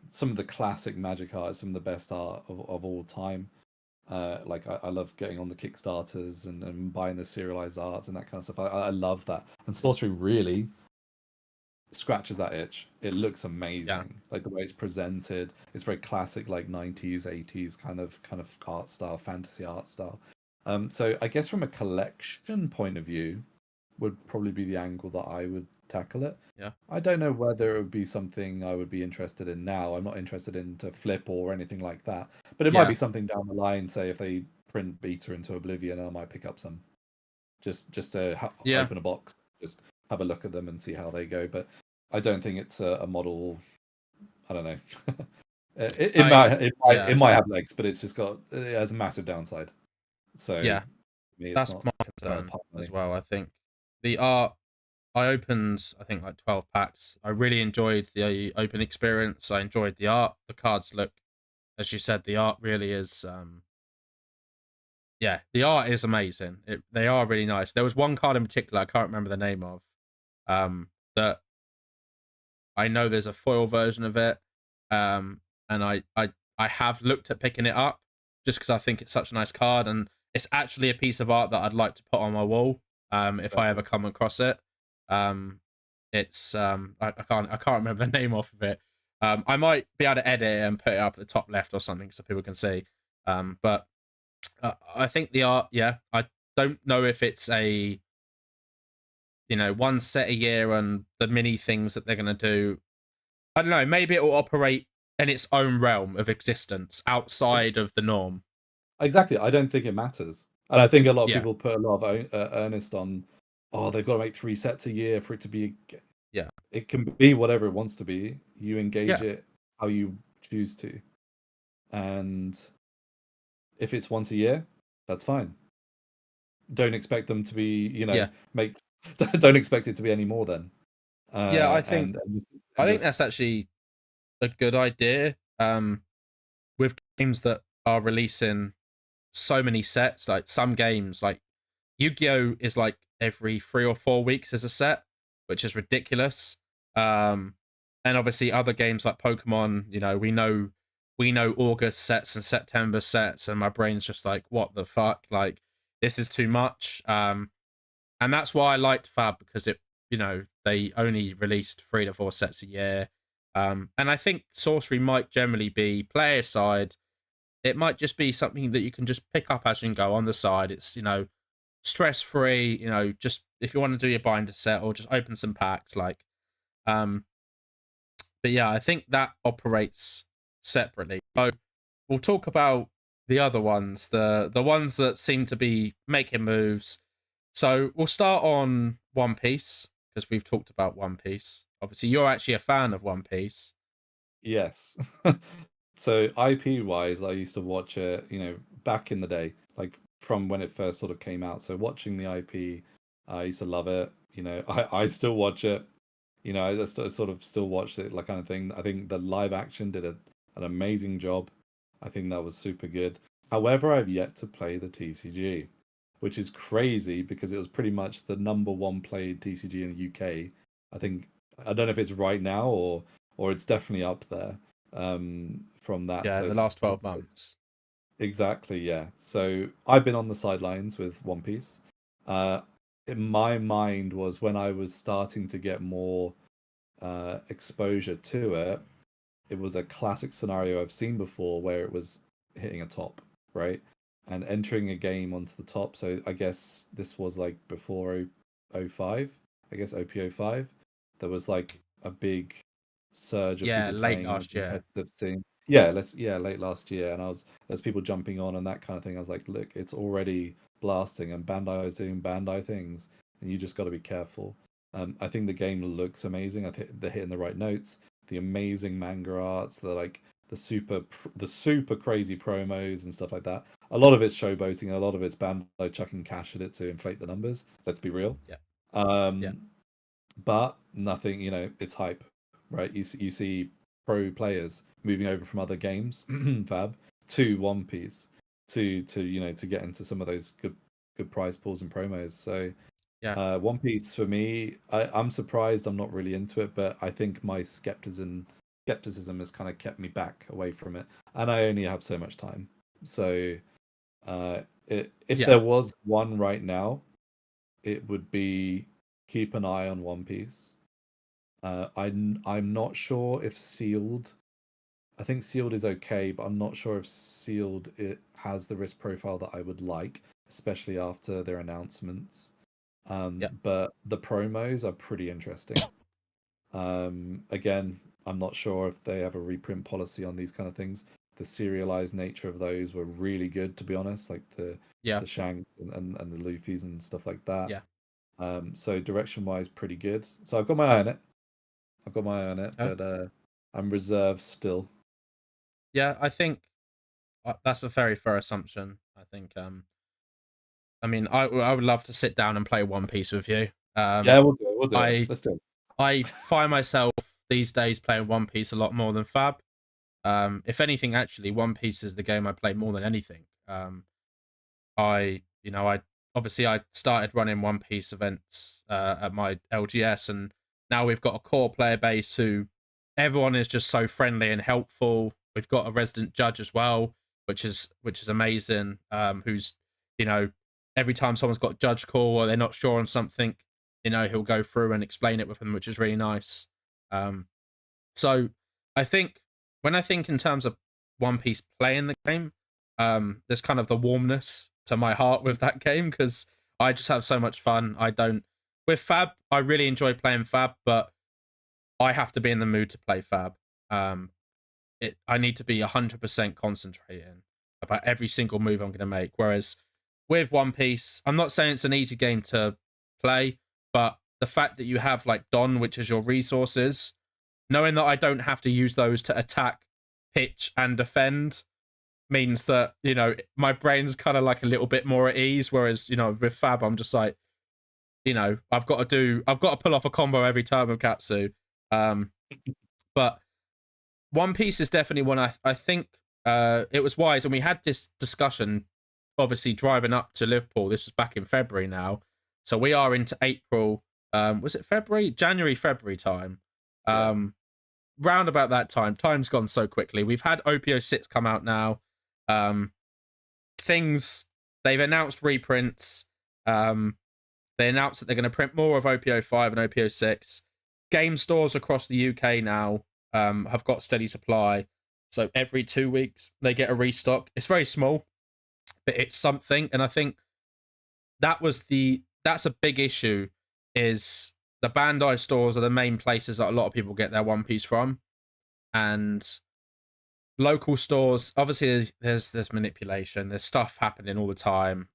some of the classic Magic art, some of the best art of all time. Like I love getting on the Kickstarters and buying the serialized arts and that kind of stuff. I love that. And Sorcery really scratches that itch. It looks Yeah. amazing. Like the way it's presented, it's very classic, like 90s, 80s kind of art style, fantasy art style. So I guess from a collection point of view, would probably be the angle that I would tackle it. Yeah. I don't know whether it would be something I would be interested in now. I'm not interested in to flip or anything like that. But it might be Yeah. something down the line. Say if they print Beta into Oblivion, I might pick up some just to Yeah. open a box, just have a look at them and see how they go. But I don't think it's a model. I don't know. It I might yeah. it might have legs, but it's just got it has a massive downside. So Yeah. for me, it's That's not my worth concern part as money. well. I think the art. I opened, I think, like 12 packs. I really enjoyed the open experience. I enjoyed the art. The cards look, as you said, the art really is. Yeah, the art is amazing. They are really nice. There was one card in particular I can't remember the name of. That I know there's a foil version of it. And I have looked at picking it up just because I think it's such a nice card, and it's actually a piece of art that I'd like to put on my wall. If I Exactly. ever come across it. It's I can't remember the name off of it. I might be able to edit it and put it up at the top left or something so people can see. But I think the art, yeah, I don't know if it's a one set a year and the mini things that they're gonna do. I don't know. Maybe it will operate in its own realm of existence outside of the norm. Exactly. I don't think it matters. And I think a lot of Yeah, people put a lot of earnest on, oh, they've got to make 3 sets a year for it to be. yeah, It can be whatever it wants to be. You engage yeah, it how you choose to. And if it's once a year, that's fine. Don't expect them to be, yeah, make, don't expect it to be any more then. yeah. And I think just that's actually a good idea. With games that are releasing so many sets, like some games, like Yu-Gi-Oh is like every 3 or 4 weeks is a set, which is ridiculous. Um, and obviously other games like Pokemon, we know August sets and September sets, and my brain's just like, what the fuck? Like, this is too much. And that's why I liked Fab because they only released 3 to 4 sets a year. And I think Sorcery might generally be player side. It might just be something that you can just pick up as you go on the side. It's stress free. Just if you want to do your binder set or just open some packs, like. Um, but yeah, I think that operates separately. So we'll talk about the other ones, the ones that seem to be making moves. So we'll start on One Piece because we've talked about One Piece. Obviously, you're actually a fan of One Piece. yes. So IP wise, I used to watch it, back in the day, like from when it first sort of came out. So watching the IP, I used to love it. I still watch it. Sort of still watch it, like kind of thing. I think the live action did an amazing job. I think that was super good. However, I've yet to play the TCG, which is crazy because it was pretty much the number one played TCG in the UK. I think I don't know if it's right now or it's definitely up there from that. Yeah, So in the it's last 12 months. exactly, yeah. So I've been on the sidelines with One Piece. Uh, in my mind was when I was starting to get more exposure to it, it was a classic scenario I've seen before where it was hitting a top, right? And entering a game onto the top. So I guess this was like before 05, I guess OP05. There was like a big surge of Yeah, people late playing on the last year. competitive scene. Late last year, and there's people jumping on and that kind of thing. I was like, look, it's already blasting, and Bandai is doing Bandai things, and you just got to be careful. I think the game looks amazing. I think they're hitting the right notes. The amazing manga arts, the super crazy promos and stuff like that. A lot of it's showboating, and a lot of it's Bandai chucking cash at it to inflate the numbers. Let's be real. Yeah, yeah, Um, but nothing, it's hype, right? You see pro players moving over from other games, Fab, to One Piece, to get into some of those good prize pools and promos. So yeah, One Piece for me, I'm surprised I'm not really into it, but I think my skepticism has kind of kept me back away from it, and I only have so much time. So if yeah, there was one right now, it would be keep an eye on One Piece. I'm not sure if sealed. I think sealed is okay, but I'm not sure if sealed it has the risk profile that I would like, especially after their announcements. Yeah, But the promos are pretty interesting. Again, I'm not sure if they have a reprint policy on these kind of things. The serialized nature of those were really good, to be honest, like yeah, the Shanks and the Luffy's and stuff like that. yeah. So direction wise, pretty good. So I've got my eye on it. I've got my eye on it, Okay. but I'm reserved still. Yeah, I think that's a very fair assumption. I think I mean, I would love to sit down and play One Piece with you. Yeah, we'll do it. We'll do it. I Let's do it. I find myself these days playing One Piece a lot more than Fab. If anything, actually, One Piece is the game I play more than anything. I obviously I started running One Piece events at my LGS, and now we've got a core player base who everyone is just so friendly and helpful. We've got a resident judge as well, which is amazing. Who's you know every time someone's got a judge call or they're not sure on something, he'll go through and explain it with them, which is really nice. Um, so I think when I think in terms of One Piece playing the game, there's kind of the warmness to my heart with that game because I just have so much fun. I don't with Fab. I really enjoy playing Fab, but I have to be in the mood to play Fab. Um, I need to be 100% concentrating about every single move I'm going to make. Whereas with One Piece, I'm not saying it's an easy game to play, but the fact that you have like Don, which is your resources, knowing that I don't have to use those to attack, pitch, and defend means that, my brain's kind of like a little bit more at ease. Whereas, with Fab, I'm just like, I've got to pull off a combo every turn with Katsu. But One Piece is definitely one I think it was wise. And we had this discussion, obviously, driving up to Liverpool. This was back in February now. So we are into April. Was it February? January, February time. Yeah. Round about that time. Time's gone so quickly. We've had Op-06 come out now. Um, they've announced reprints. They announced that they're going to print more of Op-05 and Op-06. Game stores across the UK now have got steady supply. So every 2 weeks they get a restock. It's very small, but it's something. And I think that's a big issue. Is the Bandai stores are the main places that a lot of people get their One Piece from, and local stores, obviously there's manipulation, there's stuff happening all the time.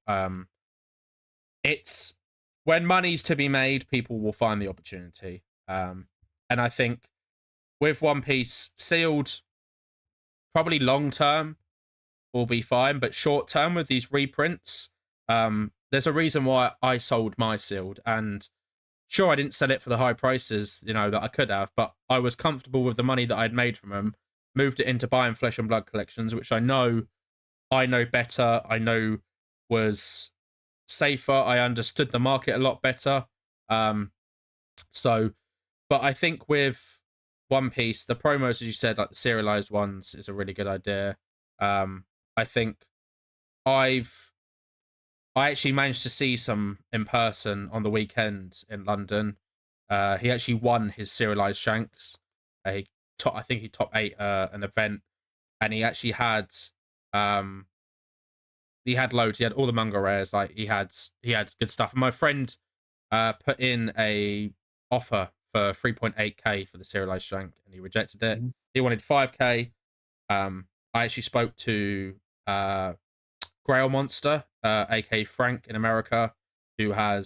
It's when money's to be made, people will find the opportunity. And I think with One Piece sealed, probably long term will be fine, but short term with these reprints, there's a reason why I sold my sealed. And sure, I didn't sell it for the high prices, that I could have, but I was comfortable with the money that I'd made from them, moved it into buying Flesh and Blood collections, which I know better. I know was safer. I understood the market a lot better. So, but I think with One Piece, the promos, as you said, like the serialized ones, is a really good idea. I think I actually managed to see some in person on the weekend in London. He actually won his serialized Shanks. I think he top eight an event, and he had loads. He had all the manga rares. Like he had good stuff. And my friend put in a offer for 3.8k for the serialized Shank, and he rejected it. Mm-hmm. He wanted 5k. I actually spoke to Grail Monster, aka Frank in America, who I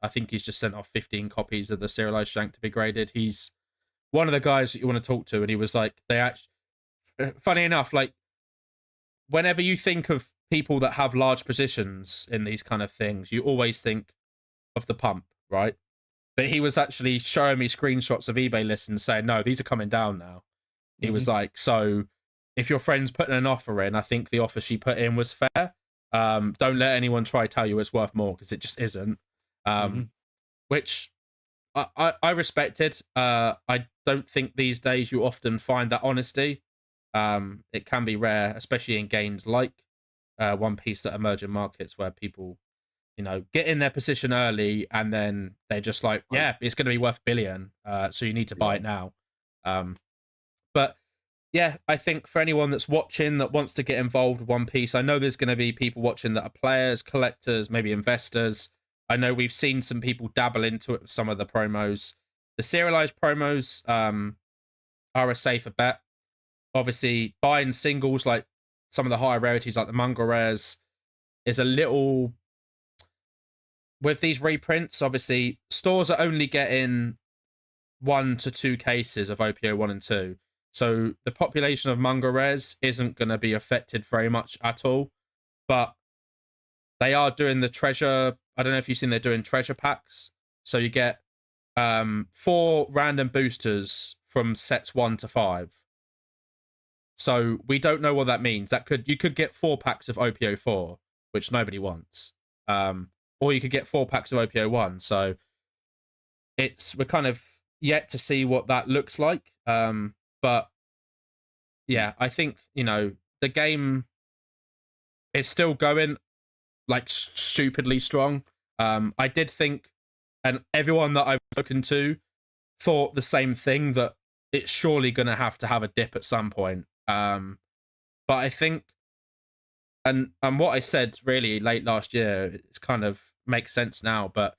think he's just sent off 15 copies of the serialized Shank to be graded. He's one of the guys that you want to talk to, and he was like, funny enough, like whenever you think of people that have large positions in these kind of things, you always think of the pump, right? But he was actually showing me screenshots of eBay listings saying, no, these are coming down now. He Mm-hmm. was like, so if your friend's putting an offer in, I think the offer she put in was fair. Don't let anyone try to tell you it's worth more because it just isn't. Mm-hmm. Which I respected. I don't think these days you often find that honesty. It can be rare, especially in games like One Piece that emerging markets where people, get in their position early, and then they're just like, yeah, it's going to be worth a billion, so you need to buy it now. But yeah, I think for anyone that's watching that wants to get involved with One Piece, I know there's going to be people watching that are players, collectors, maybe investors. I know we've seen some people dabble into it with some of the promos. The serialized promos are a safer bet. Obviously, buying singles like some of the higher rarities like the manga rares is a little... With these reprints, obviously, stores are only getting 1 to 2 cases of OPO 1 and 2. So the population of manga rares isn't going to be affected very much at all. But they are doing the treasure... I don't know if you've seen they're doing treasure packs. So you get 4 random boosters from sets 1 to 5. So we don't know what that means. You could get 4 packs of OPO 4, which nobody wants. Or you could get 4 packs of OPO 1. So we're kind of yet to see what that looks like. But yeah, I think, the game is still going like stupidly strong. I did think, and everyone that I've spoken to thought the same thing, that it's surely going to have a dip at some point. But I think, and what I said really late last year, it's kind of makes sense now, but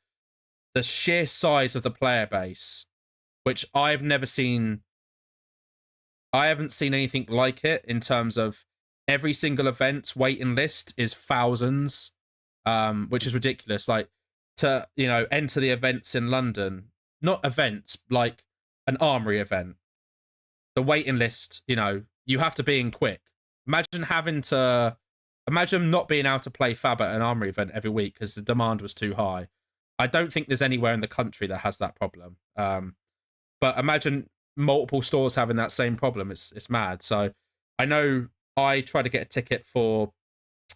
the sheer size of the player base, which I haven't seen anything like it in terms of every single event's waiting list is thousands, which is ridiculous. Like, to, enter the events in London, not events, like an armory event, the waiting list, you have to be in quick. Imagine not being able to play Fab at an armory event every week because the demand was too high. I don't think there's anywhere in the country that has that problem. But imagine multiple stores having that same problem. It's mad. So I know I tried to get a ticket for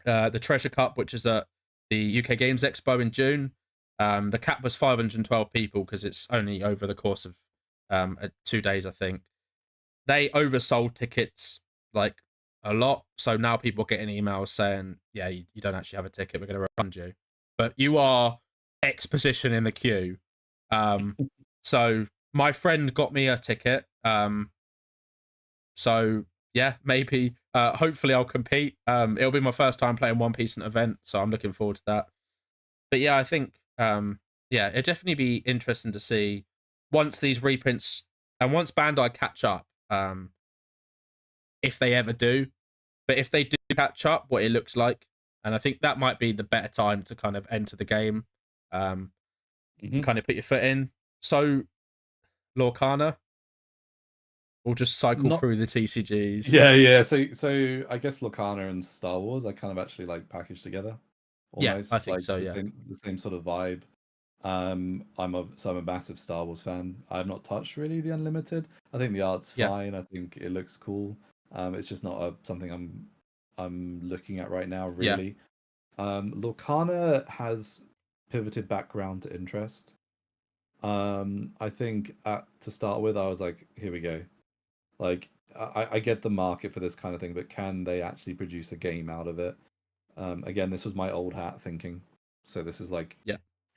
the Treasure Cup, which is at the UK Games Expo in June. The cap was 512 people because it's only over the course of 2 days, I think. They oversold tickets like a lot. So now people are getting emails saying, yeah, you don't actually have a ticket. We're going to refund you. But you are X position in the queue. So my friend got me a ticket. So yeah, maybe, hopefully I'll compete. It'll be my first time playing One Piece in an event, so I'm looking forward to that. But yeah, I think, it'd definitely be interesting to see once these reprints and once Bandai catch up, if they ever do. But if they do catch up, what it looks like. And I think that might be the better time to kind of enter the game, kind of put your foot in. So, Lorcana, we'll just cycle through the TCGs. Yeah. So I guess Lorcana and Star Wars I kind of actually like packaged together. Almost. Yeah, I think like so. Yeah, the same sort of vibe. I'm a massive Star Wars fan. I've not touched really the Unlimited. I think the art's fine. I think it looks cool. It's just not something I'm looking at right now, really. Lorcana has pivoted background to interest. I think to start with, I was like, here we go. Like, I get the market for this kind of thing, but can they actually produce a game out of it? Again, this was my old hat thinking. So this is like,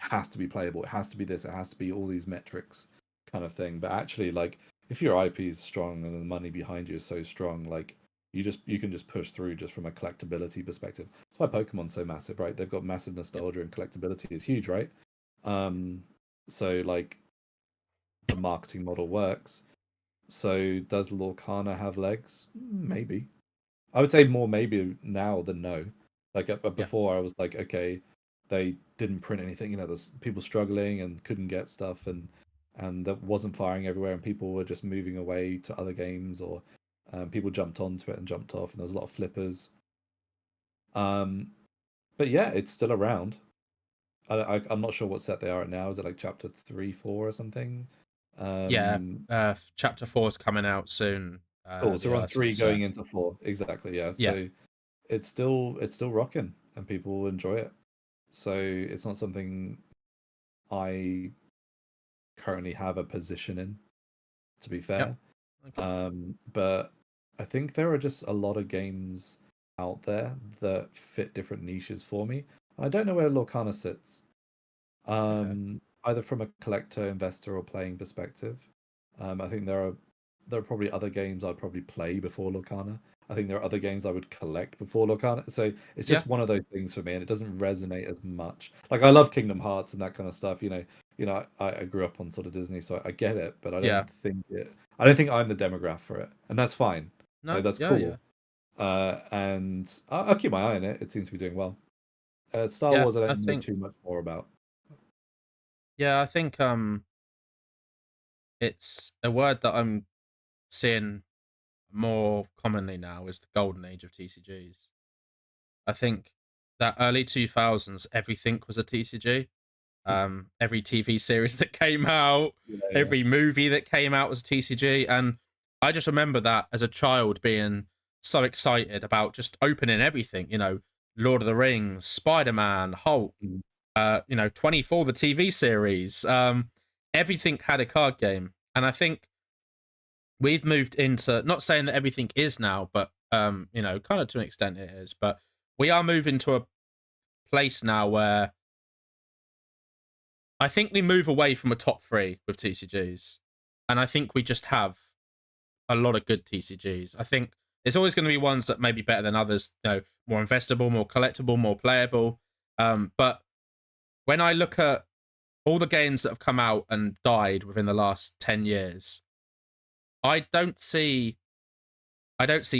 has to be playable. It has to be this. It has to be all these metrics kind of thing. But actually, like, if your IP is strong and the money behind you is so strong, like, you can just push through just from a collectability perspective. That's why Pokemon's so massive, right? They've got massive nostalgia and collectability is huge, right? So like the marketing model works. So does Lorcana have legs? Maybe. I would say more maybe now than no. Like before, I was like, okay, they didn't print anything. There's people struggling and couldn't get stuff, and that wasn't firing everywhere, and people were just moving away to other games, or people jumped onto it and jumped off, and there was a lot of flippers. But yeah, it's still around. I'm not sure what set they are at now. Is it like chapter 3, 4, or something? Chapter 4 is coming out soon. Cool. So we're on 3 going into 4. Exactly. Yeah. So it's still rocking, and people enjoy it. So it's not something I currently have a position in, to be fair. Okay. But I think there are just a lot of games out there that fit different niches for me. I don't know where Lorcana sits. Okay. Either from a collector, investor, or playing perspective. I think there are probably other games I'd probably play before Lorcana. I think there are other games I would collect before Lorcana. So it's Yeah. just one of those things for me, and it doesn't resonate as much. Like I love Kingdom Hearts and that kind of stuff. I grew up on sort of Disney, so I get it, but Yeah. I don't think I'm the demographic for it, and that's fine. No. Like that's Yeah. cool. Yeah. And I'll keep my eye on it. It seems to be doing well. Star Yeah. Wars, I I don't know think. too much more about. Yeah. I think. It's a word that I'm seeing more commonly now is the golden age of TCGs. I think that early 2000s, everything was a TCG. Every TV series that came out, Yeah, yeah. every movie that came out was a TCG. And I just remember that as a child being so excited about just opening everything, Lord of the Rings, Spider-Man, Hulk, Mm. 24, the TV series. Everything had a card game. And I think we've moved into, not saying that everything is now, but kind of to an extent it is, but we are moving to a place now where I think we move away from a top three with TCGs, and I think we just have a lot of good TCGs. I think there's always going to be ones that may be better than others, more investable, more collectible, more playable. But when I look at all the games that have come out and died within the last 10 years, I don't see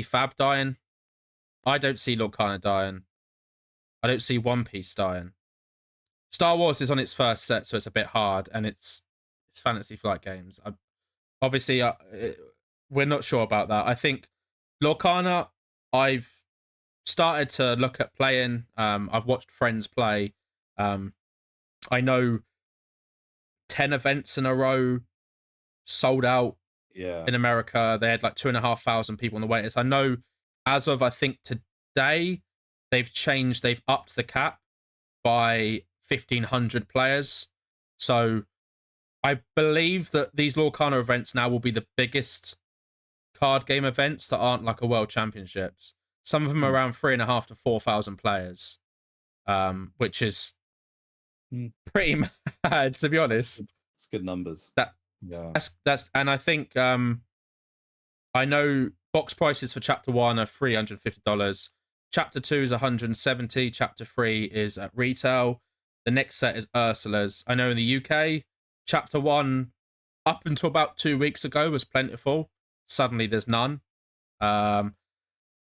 Fab dying. I don't see Lorcana dying. I don't see One Piece dying. Star Wars is on its first set, so it's a bit hard, and it's Fantasy Flight Games. Obviously, we're not sure about that. I think Lorcana, I've started to look at playing. I've watched friends play. Um, I know 10 events in a row sold out Yeah. in America. They had like 2,500 people on the wait list. I know as of, I think today, they've upped the cap by 1,500 players. So I believe that these Lorcana events now will be the biggest card game events that aren't like a world championships. Some of them are Mm. around 3,500 to 4,000 players, which is Mm. pretty mad to be honest. It's good numbers. That Yeah. that's and I think I know box prices for chapter 1 are $350. Chapter 2 is 170. Chapter 3 is at retail. The next set is Ursula's. I know in the UK, chapter 1 up until about 2 weeks ago was plentiful. Suddenly there's none.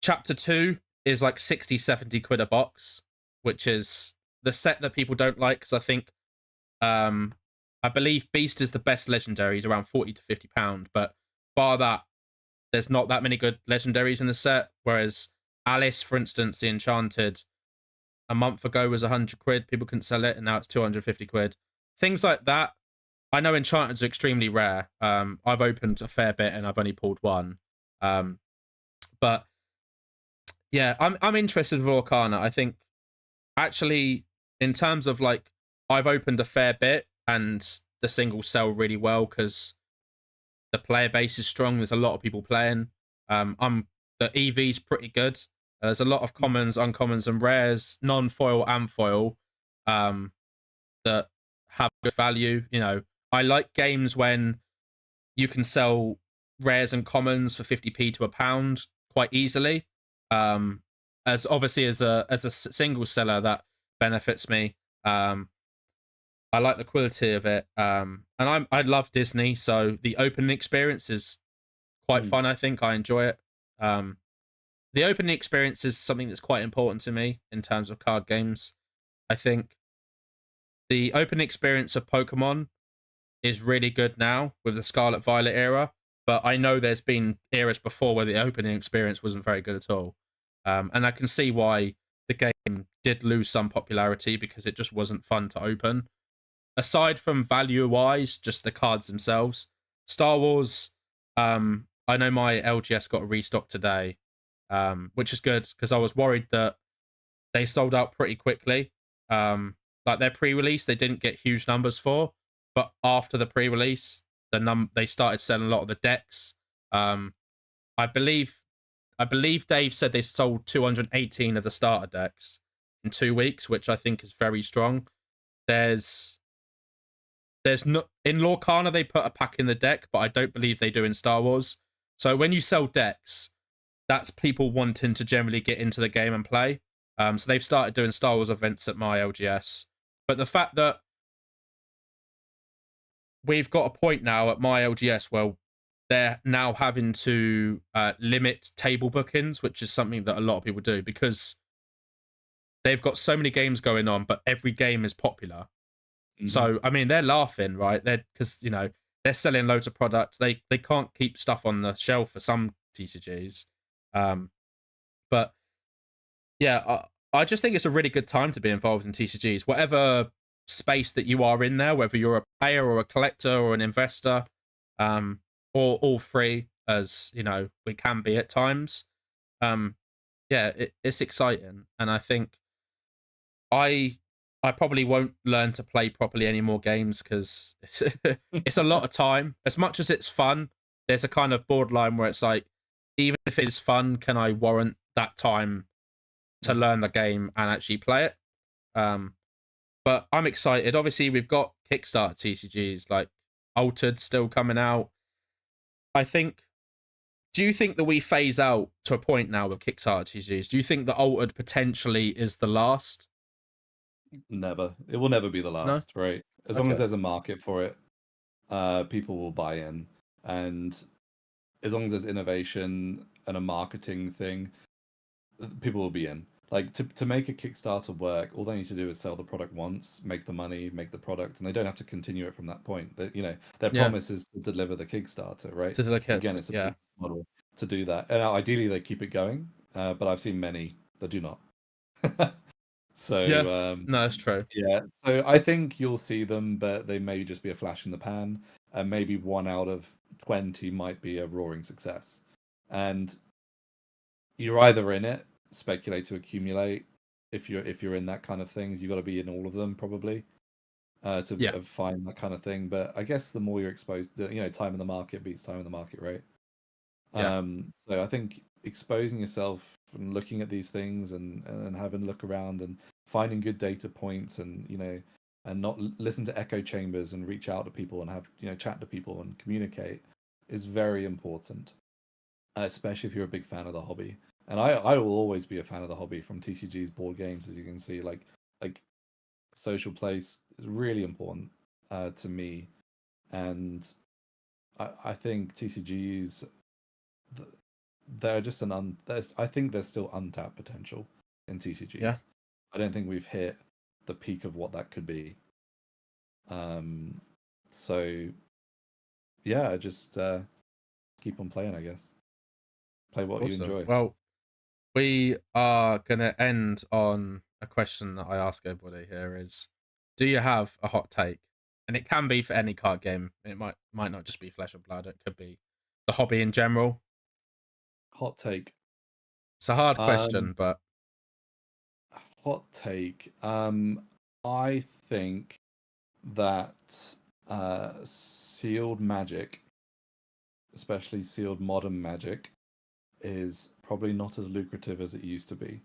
Chapter 2 is like 60, 70 quid a box, which is the set that people don't like because I think I believe Beast is the best legendary. He's around 40 to £50, but bar that, there's not that many good legendaries in the set. Whereas Alice, for instance, the Enchanted, a month ago was 100 quid. People couldn't sell it, and now it's 250 quid. Things like that. I know Enchanteds are extremely rare. I've opened a fair bit, and I've only pulled one. But yeah, I'm interested with Orcana. I think actually, in terms of like, I've opened a fair bit, and the singles sell really well because the player base is strong. There's a lot of people playing. The EV's pretty good. There's a lot of commons, uncommons, and rares, non-foil and foil, that have good value. I like games when you can sell rares and commons for 50p to £1 quite easily. As obviously as a single seller, that benefits me. I like the quality of it. And I love Disney, so the opening experience is quite Mm. fun. I think I enjoy it. The opening experience is something that's quite important to me in terms of card games. I think the opening experience of Pokemon is really good now with the Scarlet Violet era, but I know there's been eras before where the opening experience wasn't very good at all. And I can see why the game did lose some popularity because it just wasn't fun to open. Aside from value wise, just the cards themselves, Star Wars, I know my LGS got a restock today, which is good because I was worried that they sold out pretty quickly. Like their pre-release, they didn't get huge numbers for, but after the pre-release, they started selling a lot of the decks. Um, I believe Dave said they sold 218 of the starter decks, in 2 weeks, which I think is very strong. There's no in Lorcana they put a pack in the deck, but I don't believe they do in Star Wars. So when you sell decks, that's people wanting to generally get into the game and play. So they've started doing Star Wars events at my LGS. But the fact that we've got a point now at my LGS where they're now having to limit table bookings, which is something that a lot of people do because they've got so many games going on, but every game is popular. Mhm. So, I mean, they're laughing, right? They're because, you know, they're selling loads of products. They can't keep stuff on the shelf for some TCGs. But yeah, I just think it's a really good time to be involved in TCGs. Whatever space that you are in there, whether you're a player or a collector or an investor, or all three, as you know, we can be at times. Yeah, it's exciting, and I think I probably won't learn to play properly any more games because it's a lot of time. As much as it's fun, there's a kind of borderline where it's like, even if it's fun, can I warrant that time to learn the game and actually play it? But I'm excited. Obviously, we've got Kickstarter TCGs like Altered still coming out. I think. Do you think that we phase out to a point now with Kickstarter TCGs? Do you think that Altered potentially is the last? Never. It will never be the No. last, right? As long as Okay. there's a market for it, people will buy in, and as long as there's innovation and a marketing thing, people will be in. Like to make a Kickstarter work, all they need to do is sell the product once, make the money, make the product, and they don't have to continue it from that point. That their Yeah. promise is to deliver the Kickstarter, right? To look at, Again, it's a yeah. business model to do that, and ideally they keep it going. But I've seen many that do not. Yeah. So No, that's true. yeah, so I think you'll see them, but they may just be a flash in the pan, and maybe 1 out of 20 might be a roaring success. And you're either in it, speculate to accumulate. If you're in that kind of things, you've got to be in all of them probably to Yeah. find that kind of thing. But I guess the more you're exposed, time in the market beats time in the market, right? Yeah. So I think exposing yourself and looking at these things and having a look around and finding good data points and not listen to echo chambers and reach out to people and have chat to people and communicate is very important, especially if you're a big fan of the hobby. And I will always be a fan of the hobby from TCG's board games, as you can see. Like social place is really important to me, and I think TCGs they're just I think there's still untapped potential in TCGs. Yeah. I don't think we've hit the peak of what that could be. So yeah, just keep on playing, I guess. Play what you Awesome. enjoy. Well, we are gonna end on a question that I ask everybody here: is do you have a hot take? And it can be for any card game. It might not just be Flesh and Blood. It could be the hobby in general. Hot take. It's a hard Um, question, but hot take. I think that sealed magic, especially sealed modern magic, is probably not as lucrative as it used to be.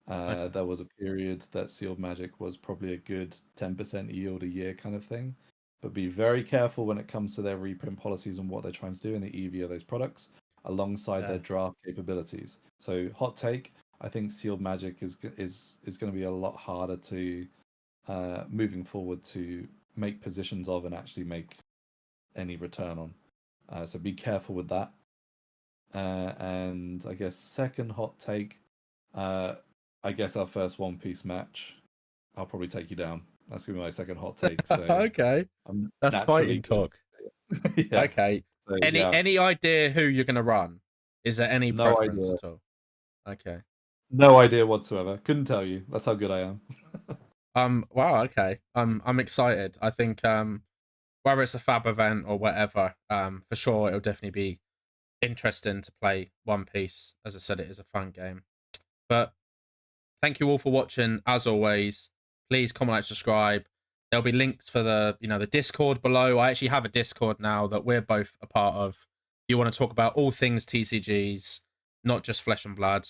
okay. There was a period that sealed magic was probably a good 10% yield a year kind of thing. But be very careful when it comes to their reprint policies and what they're trying to do in the EV of those products alongside their Yeah. draft capabilities. So hot take, I think sealed magic is going to be a lot harder to moving forward to make positions of and actually make any return on. So be careful with that. And I guess second hot take, I guess our first One Piece match, I'll probably take you down. That's gonna be my second hot take. So Okay. I'm That's naturally fighting good. talk. Yeah. Okay. So Any yeah, any idea who you're gonna run? Is there any no preference idea, at all? Okay. no idea whatsoever. Couldn't tell you. That's how good I am. Wow, okay. I'm excited. I think whether it's a fab event or whatever, for sure it'll definitely be interesting to play One Piece. As I said, it is a fun game. But thank you all for watching. As always, please comment, like, subscribe. There'll be links for the Discord below. I actually have a Discord now that we're both a part of. You want to talk about all things TCGs, not just Flesh and Blood,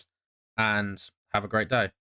and have a great day.